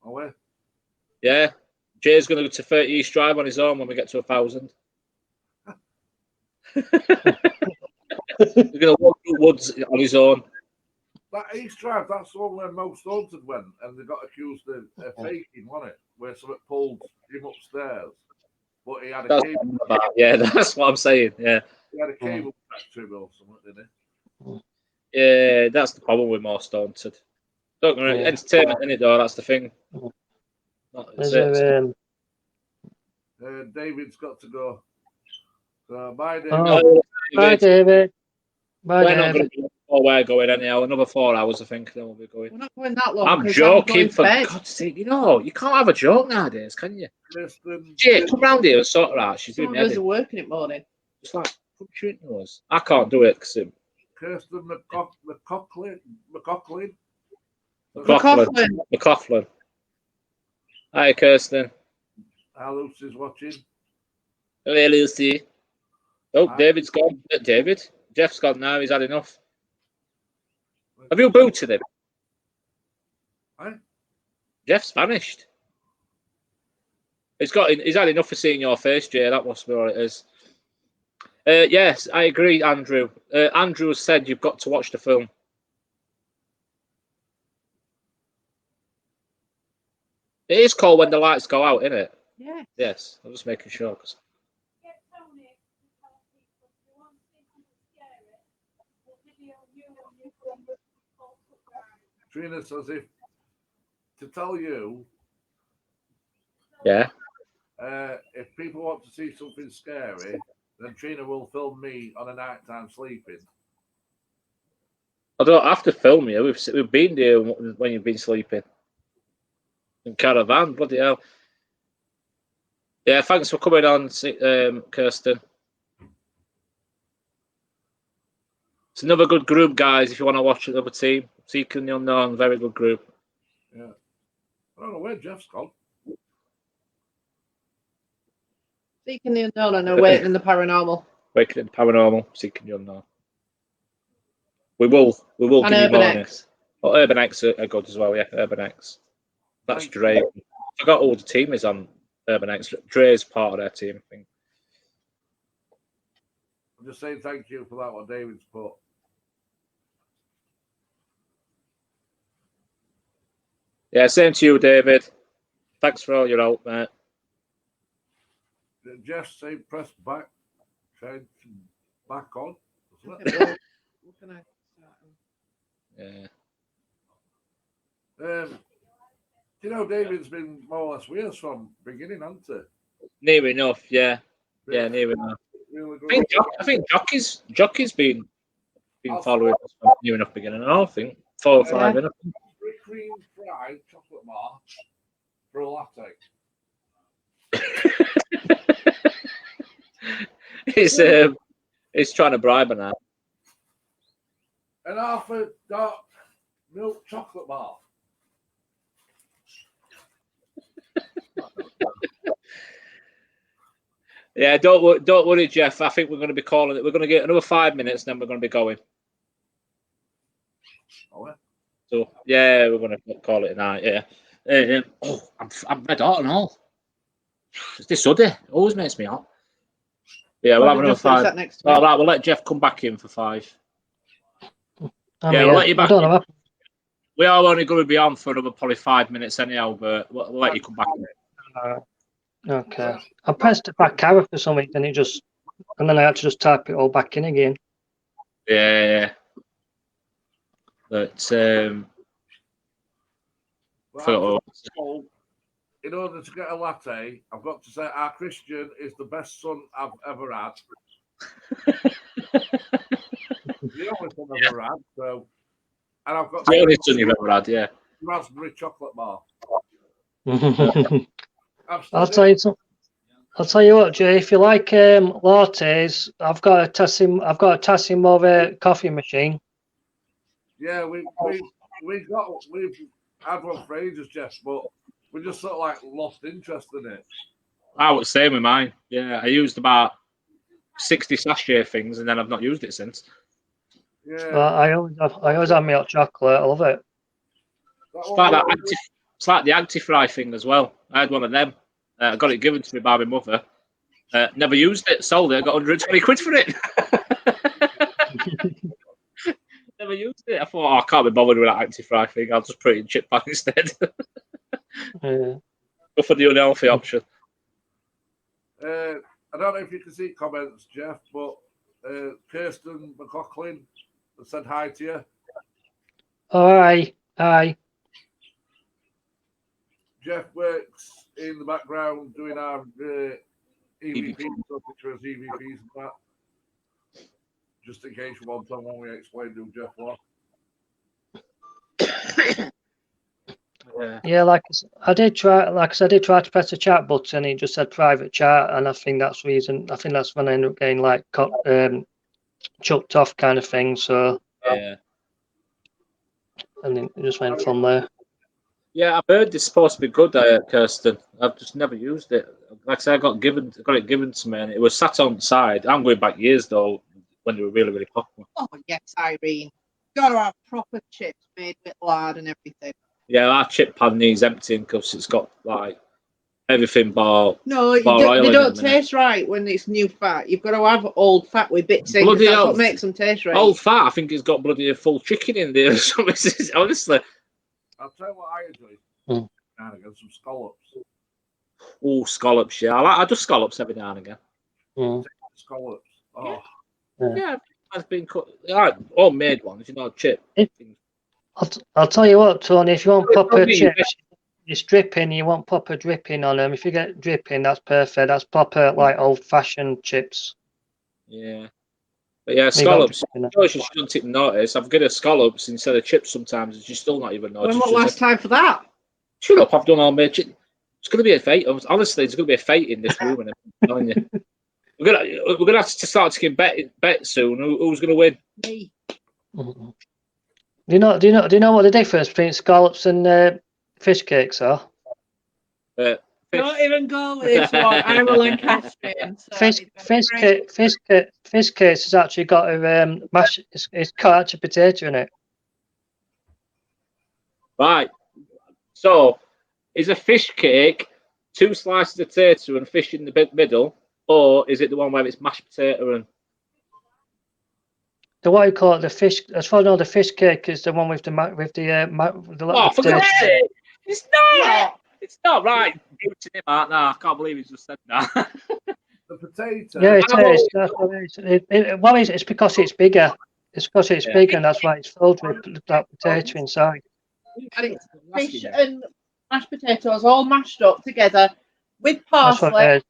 Speaker 3: away.
Speaker 1: Yeah. Jay's going to go to 30 East Drive on his own when we get to 1,000. He's going to walk through woods on his own.
Speaker 3: That East Drive, that's the one where Most Haunted went, and they got accused of faking, wasn't it? Where someone pulled him upstairs, but he had a
Speaker 1: That's
Speaker 3: cable.
Speaker 1: what I'm about. Yeah, that's what I'm saying. Yeah.
Speaker 3: He had a cable back to him or something, didn't he?
Speaker 1: Yeah, that's the problem with Most Haunted. Don't get me wrong,
Speaker 5: Yeah.
Speaker 1: entertainment in it though, that's the thing. That's
Speaker 5: There's
Speaker 1: it.
Speaker 5: a,
Speaker 3: David's got to go. So, bye, David.
Speaker 5: Oh. Bye, David. Bye,
Speaker 1: We're not going
Speaker 5: David.
Speaker 1: to be before we're going anyhow. Another 4 hours, I think, then we'll be going.
Speaker 2: We're not going that long.
Speaker 1: I'm
Speaker 2: 'cause
Speaker 1: joking,
Speaker 2: going to
Speaker 1: for
Speaker 2: bed.
Speaker 1: God's sake. You know, you can't have a joke nowadays, can you?
Speaker 3: Listen,
Speaker 1: Jay, come round here and sort her out. She's
Speaker 2: Some
Speaker 1: doing
Speaker 2: of us
Speaker 1: me
Speaker 2: are working in the morning.
Speaker 1: It's like, put you into us. I can't do it because
Speaker 3: Kirsten McCaughlin.
Speaker 1: McCaughlin. Hi, Kirsten.
Speaker 3: Lucy's watching.
Speaker 1: Hello, Lucy. Oh,
Speaker 3: Hi.
Speaker 1: David's gone. David? Jeff's gone now. He's had enough. Have you booted him?
Speaker 3: Hi.
Speaker 1: Jeff's vanished. He's had enough of seeing your face, Jay. That must be what it is. Yes, I agree, Andrew. Andrew has said you've got to watch the film. It is called When the Lights Go Out, isn't it?
Speaker 2: Yeah.
Speaker 1: Yes, I'm just making sure.
Speaker 3: Trina says to tell you,
Speaker 1: Yeah.
Speaker 3: if people want to see something scary, then Trina will film me on a nighttime sleeping.
Speaker 1: I don't have to film you. We've been there when you've been sleeping. In caravan, bloody hell. Yeah, thanks for coming on, Kirsten. It's another good group, guys, if you want to watch another team. Seeking the Unknown, very good group.
Speaker 3: Yeah. I don't know where Jeff's gone.
Speaker 2: Seeking the Unknown and Awakening the Paranormal.
Speaker 1: Waking the Paranormal, Seeking the Unknown. We will
Speaker 2: And
Speaker 1: give you
Speaker 2: Urban
Speaker 1: more.
Speaker 2: X.
Speaker 1: Oh, Urban X are good as well, yeah. Urban X. That's
Speaker 3: Thank
Speaker 1: Dre. I forgot who the team is on Urban X. Dre's part of their team, I think.
Speaker 3: I'm just saying thank you for that, what David's put.
Speaker 1: Yeah, same to you, David. Thanks for all your help, mate.
Speaker 3: Jeff say press back, change back on.
Speaker 1: Yeah.
Speaker 3: You know, David's been more or less with us from beginning, hasn't he?
Speaker 1: Near enough, yeah. Yeah, near enough.
Speaker 3: Really good.
Speaker 1: I think Jockey's been following us from near enough beginning. I think 4 or 5 enough.
Speaker 3: 3 cream fried chocolate bar for a latte.
Speaker 1: He's trying to bribe her now.
Speaker 3: And half a dark milk chocolate bar.
Speaker 1: Yeah, don't worry, Jeff. I think we're going to be calling it. We're going to get another 5 minutes, and then we're going to be going.
Speaker 3: Oh, yeah.
Speaker 1: So yeah, we're going to call it a night. Yeah. I'm red hot and all. This hoodie always makes me hot. Yeah, we'll have another 5. All right, we'll let Jeff come back in for 5. We'll let you back. We are only going to be on for another probably 5 minutes anyhow, but we'll let you come back in.
Speaker 5: Okay. I pressed it back out for something, and then I had to just type it all back in again.
Speaker 1: Yeah. But
Speaker 3: in order to get a latte, I've got to say our Christian is the best son I've ever had. The only son I've ever had. So, and I've got
Speaker 1: the only son you've ever had, yeah.
Speaker 3: Raspberry chocolate bar.
Speaker 5: I'll tell you what, Jay. If you like lattes, I've got a Tassimova coffee machine.
Speaker 3: Yeah, we've had one for ages, Jeff, but we just sort of like lost interest in it.
Speaker 1: I was the same with mine. Yeah, I used about 60 sachet things, and then I've not used it since.
Speaker 3: Yeah.
Speaker 5: I always have my hot chocolate. I love it.
Speaker 1: It's like it's like the anti-fry thing as well. I had one of them. I got it given to me by my mother. Never used it. Sold it. I got 120 quid for it. Never used it. I thought, I can't be bothered with that anti-fry thing. I'll just put it in chip pan instead.
Speaker 5: Yeah.
Speaker 1: Go for the unhealthy option.
Speaker 3: I don't know if you can see comments, Jeff, but Kirsten McLaughlin said hi to you.
Speaker 5: Oh, aye.
Speaker 3: Jeff works in the background doing our EVPs, so pictures EVPs and that. Just in case you want someone, we explain who Jeff was.
Speaker 5: Yeah, I did try to press the chat button. It just said private chat, and I think that's the reason. I think that's when I ended up getting like chucked off kind of thing. So
Speaker 1: Yeah.
Speaker 5: And then it just went from there.
Speaker 1: Yeah, I've heard it's supposed to be good, Kirsten. I've just never used it. Like I said, I got it given to me, and it was sat on the side. I'm going back years though, when they were really, really popular.
Speaker 2: Oh yes, Irene. Got to have proper chips made with lard and everything.
Speaker 1: Yeah, our chip pan needs emptying because it's got like everything bar.
Speaker 2: No, they
Speaker 1: oil
Speaker 2: don't taste right when it's new fat. You've got to have old fat with bits in.
Speaker 1: Bloody
Speaker 2: That's
Speaker 1: hell.
Speaker 2: what makes them taste right.
Speaker 1: Old fat, I think it's got bloody full chicken in there. Honestly.
Speaker 3: I'll tell you what I enjoy. Now and again, some scallops.
Speaker 1: Oh, scallops, yeah. I do scallops every now and again.
Speaker 3: Scallops. Oh,
Speaker 1: Yeah, has been cut. Homemade ones, chip.
Speaker 5: I'll tell you what, Tony. If you want proper chips, it's dripping. You want proper dripping on them. If you get dripping, that's perfect. That's proper, like old-fashioned chips.
Speaker 1: Yeah, but yeah, scallops. You shouldn't even notice. I've got scallops instead of chips sometimes. It's just still not even noticed.
Speaker 2: When was last time for that?
Speaker 1: Shut up! I've done homemade chips. It's going to be a fight. Honestly, it's going to be a fight in this room. And I'm telling you. We're gonna have to start taking bet soon. Who's gonna win?
Speaker 2: Me.
Speaker 5: Do you know what the difference between scallops and fish cakes are?
Speaker 1: Fish.
Speaker 2: Don't even go with this one. I'm a Lancastrian. So
Speaker 5: Fish cakes has actually got a mash. It's got actually potato in it.
Speaker 1: Right. So, is a fish cake 2 slices of potato and fish in the middle? Or is it the one where it's mashed potato and?
Speaker 5: The what you call it, the fish. As far as I know, the fish cake is the one with the
Speaker 1: Oh, for God's sake! It's not. Yeah. It's not right. I can't believe he's just said that.
Speaker 3: The potato.
Speaker 5: Yeah, it is. It's because it's bigger. It's because it's bigger, and that's why it's filled with that potato inside.
Speaker 2: And it's fish and mashed potatoes all mashed up together with parsley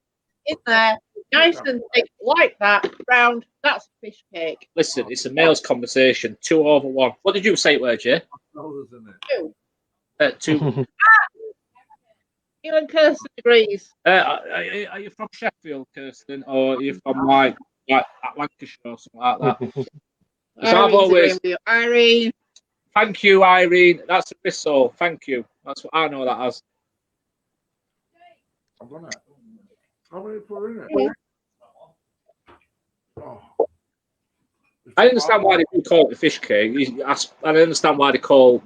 Speaker 2: in there. Nice and thick, like that, round. That's a fish cake.
Speaker 1: Listen, it's a male's conversation. 2 over 1. What did you say it were, Jay?
Speaker 2: 2.
Speaker 1: 2.
Speaker 2: Even Kirsten agrees.
Speaker 1: Are you from Sheffield, Kirsten, or are you from like Lancashire or something like that? So I've always
Speaker 2: Irene.
Speaker 1: Thank you, Irene. That's a whistle. Thank you. That's what I know that as.
Speaker 3: I've done it. How many put in it?
Speaker 2: Yeah.
Speaker 3: Oh.
Speaker 1: I understand why they call it the fish cake. I understand why they call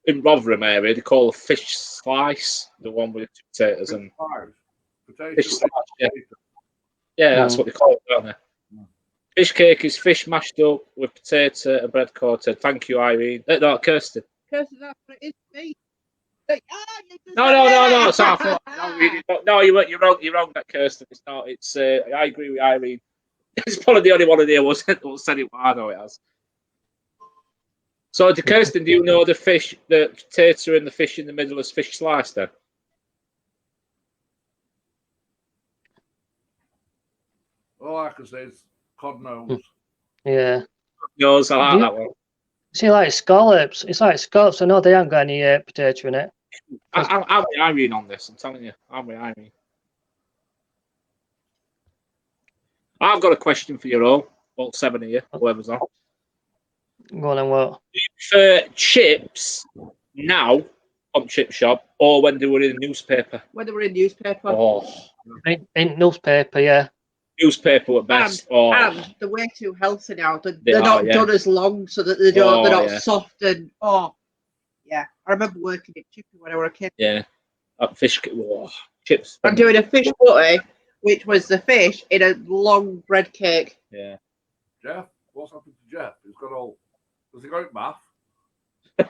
Speaker 1: in Rotherham area they call a fish slice the one with the potatoes and fish slice. Yeah, that's what they call it, don't they? Fish cake is fish mashed up with potato and bread coated. Thank you, Irene. No, Kirsten.
Speaker 2: Kirsten, that's what it is to me.
Speaker 1: No. Sorry, you're wrong. You're wrong, that Kirsten. It's not. It's. I agree with Irene. It's probably the only one of there who said it. I know it has. So, Kirsten, do you know the potato and the fish in the middle is fish slice then?
Speaker 3: All I can say is cod nose.
Speaker 5: Yeah.
Speaker 1: Nose, I like that one.
Speaker 5: See, like scallops. It's like scallops. I know they haven't got any potato in it.
Speaker 1: I'm with Irene on this. I'm telling you, I'm with Irene. I've got a question for you all 7 of you, whoever's on.
Speaker 5: Go on and what?
Speaker 1: Do you prefer chips now on Chip Shop or when they were in the newspaper?
Speaker 2: When they were in newspaper.
Speaker 1: Oh.
Speaker 5: In newspaper, yeah.
Speaker 1: newspaper at best. Oh,
Speaker 2: And they're way too healthy now. They're
Speaker 1: They
Speaker 2: not
Speaker 1: are, yeah.
Speaker 2: done as long so that they don't, they're
Speaker 1: Oh,
Speaker 2: not
Speaker 1: yeah.
Speaker 2: soft and yeah. I remember working at Chippy when I was a kid
Speaker 1: yeah. Fish chips.
Speaker 2: and doing a fish butty, which was the fish in a long bread cake.
Speaker 1: Yeah.
Speaker 3: Jeff, what's happened to Jeff? He's got all. Has he got it math?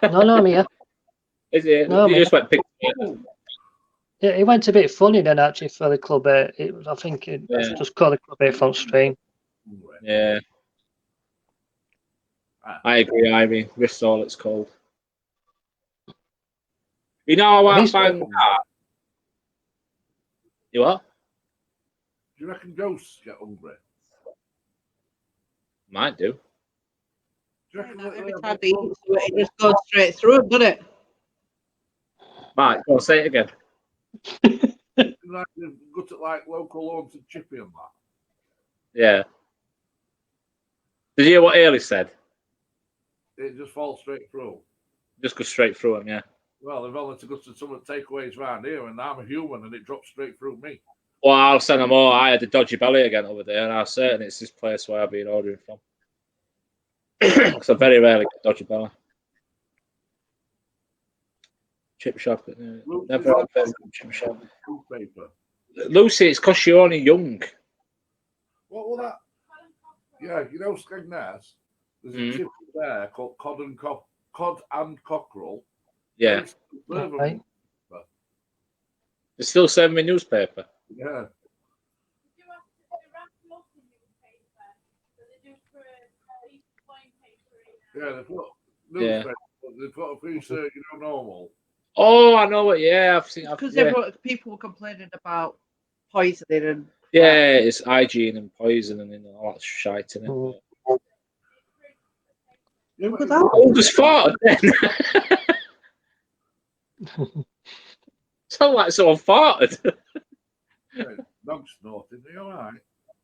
Speaker 5: No, I'm here.
Speaker 1: Is it?
Speaker 5: No,
Speaker 1: You
Speaker 5: man.
Speaker 1: just went pick.
Speaker 5: Yeah, it went a bit funny then actually for the club. It was, I think it
Speaker 1: Yeah.
Speaker 5: just called the club front stream.
Speaker 1: Yeah. I agree, Ivy. Bristol, it's called. You know what I
Speaker 5: He's-
Speaker 1: find that? You what?
Speaker 3: Do you reckon ghosts get hungry?
Speaker 1: Might do.
Speaker 3: Do you reckon that
Speaker 2: Every time they eat it just goes straight through them, doesn't it?
Speaker 1: Might. Go on, say it again.
Speaker 3: like they've got it like local haunted Chippy and that?
Speaker 1: Yeah. Did you hear what Ailey said?
Speaker 3: It just falls straight through.
Speaker 1: Just go straight through him, yeah.
Speaker 3: Well, they've only to go to some of the takeaways round here, and I'm a human, and it drops straight through me.
Speaker 1: Well, I'll send them all. I had a dodgy belly again over there, and I'm certain it's this place where I've been ordering from. Because I very rarely get dodgy belly. Chip shop. Never had a favorite chip shop.
Speaker 3: Paper.
Speaker 1: Lucy, it's because you're only young.
Speaker 3: What was that? Yeah, you know Skegness? There's a chip there called Cod and Cockerel.
Speaker 1: Yeah.
Speaker 3: It's further
Speaker 5: Right.
Speaker 1: They still send me newspaper.
Speaker 3: Yeah. Yeah, they've got newspaper. They've got a piece of, normal.
Speaker 1: Oh, I know what. Yeah, I've seen.
Speaker 2: Because
Speaker 1: Yeah.
Speaker 2: people were complaining about poisoning and
Speaker 1: Yeah, it's hygiene and poisoning and all that shite in it.
Speaker 5: Mm.
Speaker 2: look at that.
Speaker 1: Oh, just farted then. Sound like someone farted.
Speaker 3: Yeah, dog snorting. Are you all right?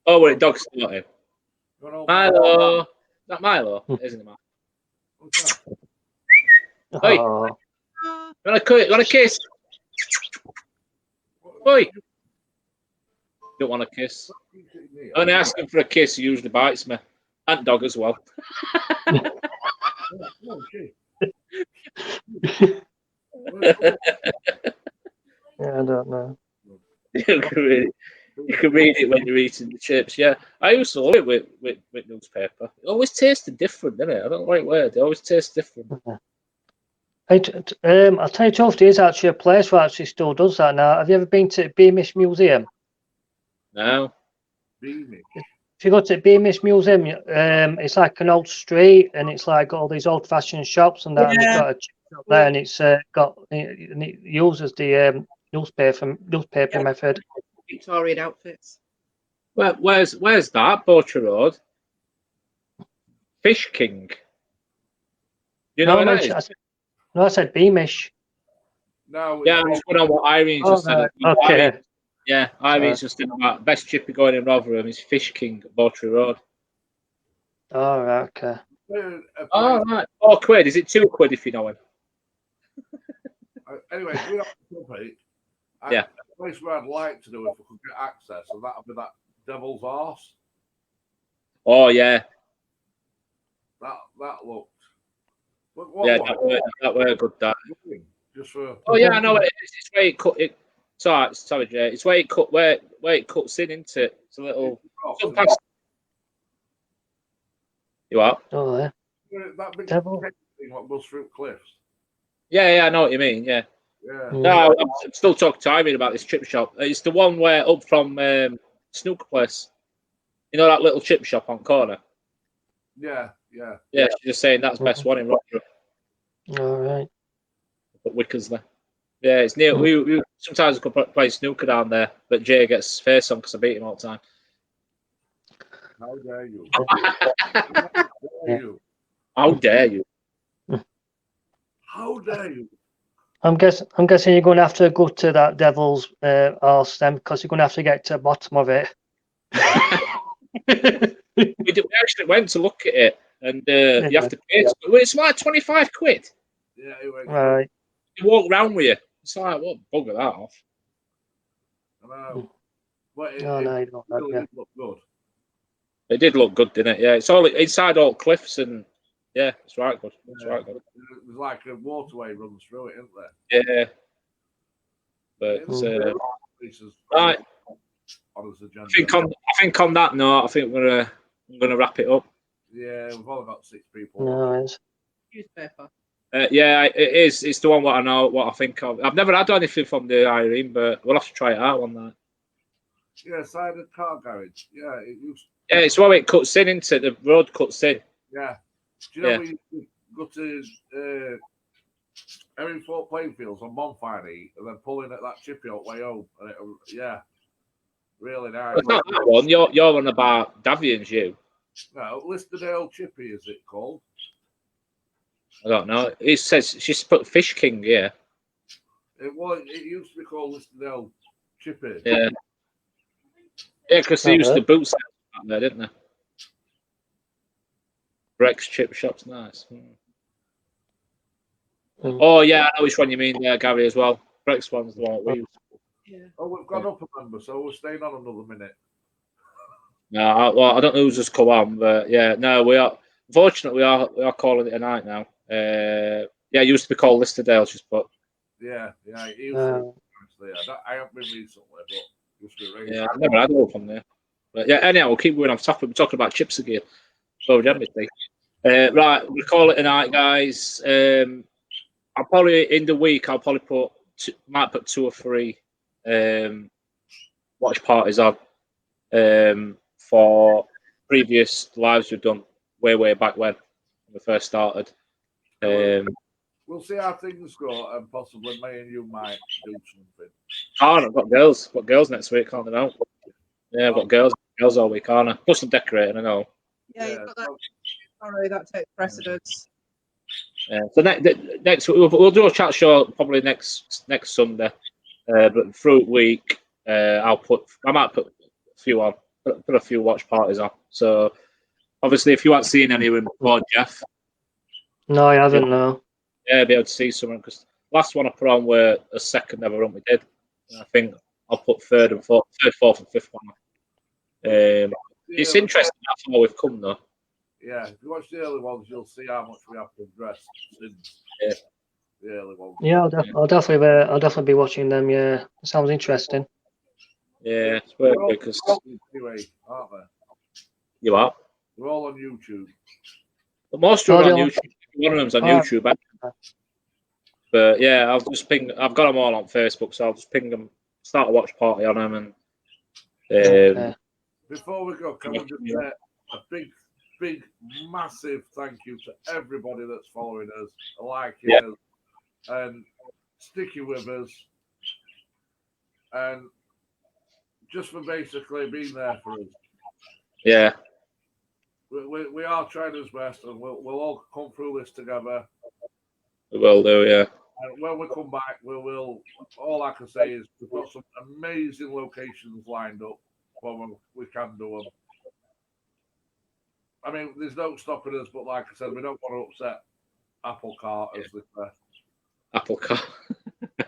Speaker 1: Oh, wait, dog snorting.
Speaker 3: You want
Speaker 1: Milo. Is that Milo? Isn't it, Milo?
Speaker 3: What's that?
Speaker 1: Hey.
Speaker 5: Oh,
Speaker 1: You want a kiss? Oi. Don't want a kiss. When I ask him for a kiss, he usually bites me. And dog as well.
Speaker 3: Oh, shit.
Speaker 5: yeah, I don't know.
Speaker 1: You can read it when you're eating the chips. Yeah, I used to love it with newspaper. It always tasted different, didn't it? I don't like where they always taste different.
Speaker 5: I'll tell you, truth, there is actually a place where actually still does that now. Have you ever been to Beamish Museum?
Speaker 1: No.
Speaker 3: Beaming.
Speaker 5: If you go to Beamish Museum, it's like an old street, and it's like all these old-fashioned shops and that. And it's got a chip shop there, and it's and it uses the newspaper method.
Speaker 2: Victorian outfits.
Speaker 1: Where's that? Butcher Road. Fish King. You know
Speaker 5: No,
Speaker 1: what that is?
Speaker 5: I said Beamish.
Speaker 3: No,
Speaker 1: Yeah, I'm just going on what Irene's just said.
Speaker 5: Okay.
Speaker 1: Yeah, Irene's just in about best chippy going in Rotherham is Fish King at Butcher Road.
Speaker 5: All right. Okay.
Speaker 1: Oh, right. £4. Is it £2 if you know him?
Speaker 3: Anyway, we're off the topic.
Speaker 1: Yeah.
Speaker 3: The place where I'd like to do if we could get access, and that'd be that Devil's Arse.
Speaker 1: Oh, yeah.
Speaker 3: That looked.
Speaker 1: Yeah, that were good, that.
Speaker 3: Just for.
Speaker 1: Oh, yeah, I know it is. It's where it cut it. Sorry, Jay. It's where it cut where it cuts in, isn't it? It's a little. Sometimes. You are?
Speaker 5: Oh, yeah.
Speaker 3: That big
Speaker 5: Devil.
Speaker 3: thing what goes through cliffs.
Speaker 1: Yeah, I know what you mean. Yeah.
Speaker 3: Yeah.
Speaker 1: No, I'm still talking to Irene about this chip shop. It's the one where up from Snooker Place. You know that little chip shop on corner?
Speaker 3: Yeah.
Speaker 1: Yeah, she's just saying that's the best one in Rotherham.
Speaker 5: All right.
Speaker 1: But Wickersley. Yeah, it's near. We sometimes we could play snooker down there, but Jay gets his face on because I beat him all the time.
Speaker 3: How dare you?
Speaker 1: How dare you?
Speaker 3: How dare you?
Speaker 5: I'm guessing you're going to have to go to that Devil's Arse then, because you're going to have to get to the bottom of it.
Speaker 1: We actually went to look at it, and you have to pay. It's like £25.
Speaker 3: Yeah, anyway.
Speaker 5: Right.
Speaker 1: You walk round with you. It's like, what, bugger that off.
Speaker 3: I know. But
Speaker 5: No, no, you don't.
Speaker 3: really
Speaker 5: Yeah.
Speaker 3: did look good.
Speaker 1: It did look good, didn't it? Yeah, it's all inside all cliffs and yeah, it's right good. It's right good.
Speaker 3: There's like a waterway runs through it, isn't there?
Speaker 1: Yeah, but
Speaker 3: Places
Speaker 1: right.
Speaker 3: on his agenda.
Speaker 1: I think on that note, I think I'm gonna wrap it up.
Speaker 3: Yeah, we've only got 6 people.
Speaker 5: No, it's
Speaker 2: Newspaper.
Speaker 1: Yeah, it is. It's the one what I know, what I think of. I've never had anything from the Irene, but we'll have to try it out one night.
Speaker 3: Yeah, side of the car garage. Yeah, it used.
Speaker 1: Yeah, it's where it cuts in into the road cuts in.
Speaker 3: Yeah. Do you know we go to Erin-Fort Plainfields on Bonfire and then pulling at that chippy up way home? And really nice.
Speaker 1: It's not that one. You're on about Davian's, you.
Speaker 3: No, Listerdale Chippy is it called?
Speaker 1: I don't know. It says she's put Fish King. Yeah.
Speaker 3: It used to be called Listerdale Chippy.
Speaker 1: Yeah. Yeah, because they used the boots back there, didn't they? Breck's Chip Shop's nice. Oh yeah, I know which one you mean there, Gary, as well. Breck's one's the one we use.
Speaker 2: Yeah.
Speaker 3: Oh, we've gone up a member, so we're staying on another minute.
Speaker 1: No, I don't know who's just come on, but yeah, no, we are. Unfortunately, we are calling it a night now. Yeah, it used to be called Listerdale, just put.
Speaker 3: Yeah, it used to be I haven't been recently, but it used to be regular.
Speaker 1: Yeah, I've never had one from there. But yeah, anyhow, we'll keep going on topic. We're talking about chips again. So, right, we call it a night, guys. I'll probably in the week. I'll probably might put 2 or 3 watch parties on for previous lives we've done way back when we first started.
Speaker 3: We'll see how things go, and possibly me and you might do something.
Speaker 1: Oh, I've got girls. Got girls next week, can't I know? Yeah, I've got girls all week, aren't I? Plus some decorating, I know.
Speaker 2: Yeah, you've got that. Sorry, that takes precedence.
Speaker 1: Yeah. So next we'll do a chat show probably next Sunday, but through the week I might put a few on, put a few watch parties on. So obviously, if you haven't seen any of them before, Jeff.
Speaker 5: No, I haven't. No.
Speaker 1: Yeah, be able to see something because last one I put on were a second ever run we did. And I think I'll put third, fourth, and fifth one on. It's interesting how far we've come though.
Speaker 3: Yeah, if you watch the early ones, you'll see how much we have progressed since the early ones.
Speaker 5: Yeah, I'll definitely be watching them. Yeah, it sounds interesting.
Speaker 1: Yeah, it's weird because
Speaker 3: anyway, aren't they?
Speaker 1: You are.
Speaker 3: They're all on YouTube.
Speaker 1: But most are on YouTube. One of them's on YouTube. But yeah, I'll just ping. I've got them all on Facebook, so I'll just ping them. Start a watch party on them, and
Speaker 3: before we go, can we just say a big, massive thank you to everybody that's following us, liking us, and sticking with us, and just for basically being there for us.
Speaker 1: Yeah.
Speaker 3: We are trying our best, and we'll all come through this together.
Speaker 1: We will do, yeah.
Speaker 3: And when we come back, we will. All I can say is we've got some amazing locations lined up when we can do them. I mean, there's no stopping us, but like I said, we don't want to upset Apple Cart, as they say.
Speaker 1: Apple Cart.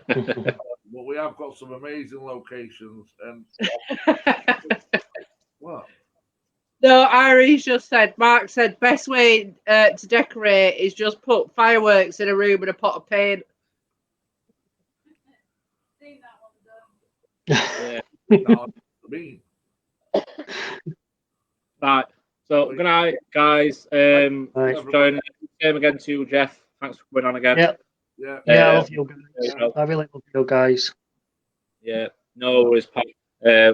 Speaker 3: But we have got some amazing locations, and what?
Speaker 2: No, Iris just said, Mark said, best way to decorate is just put fireworks in a room and a pot of paint.
Speaker 1: Yeah.
Speaker 3: Me.
Speaker 1: Right. So good night, guys. Thanks for joining. Same again to you, Jeff. Thanks for coming on again.
Speaker 3: Yeah.
Speaker 5: I love you guys. I really love you guys.
Speaker 1: Yeah. No worries, Pat.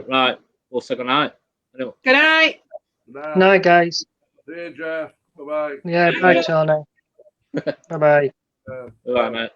Speaker 1: Right. We'll say good night.
Speaker 2: Good night.
Speaker 5: Night, guys.
Speaker 3: See you, Jeff. Bye bye.
Speaker 5: Yeah, bye, Tony. Bye bye.
Speaker 1: Bye, mate.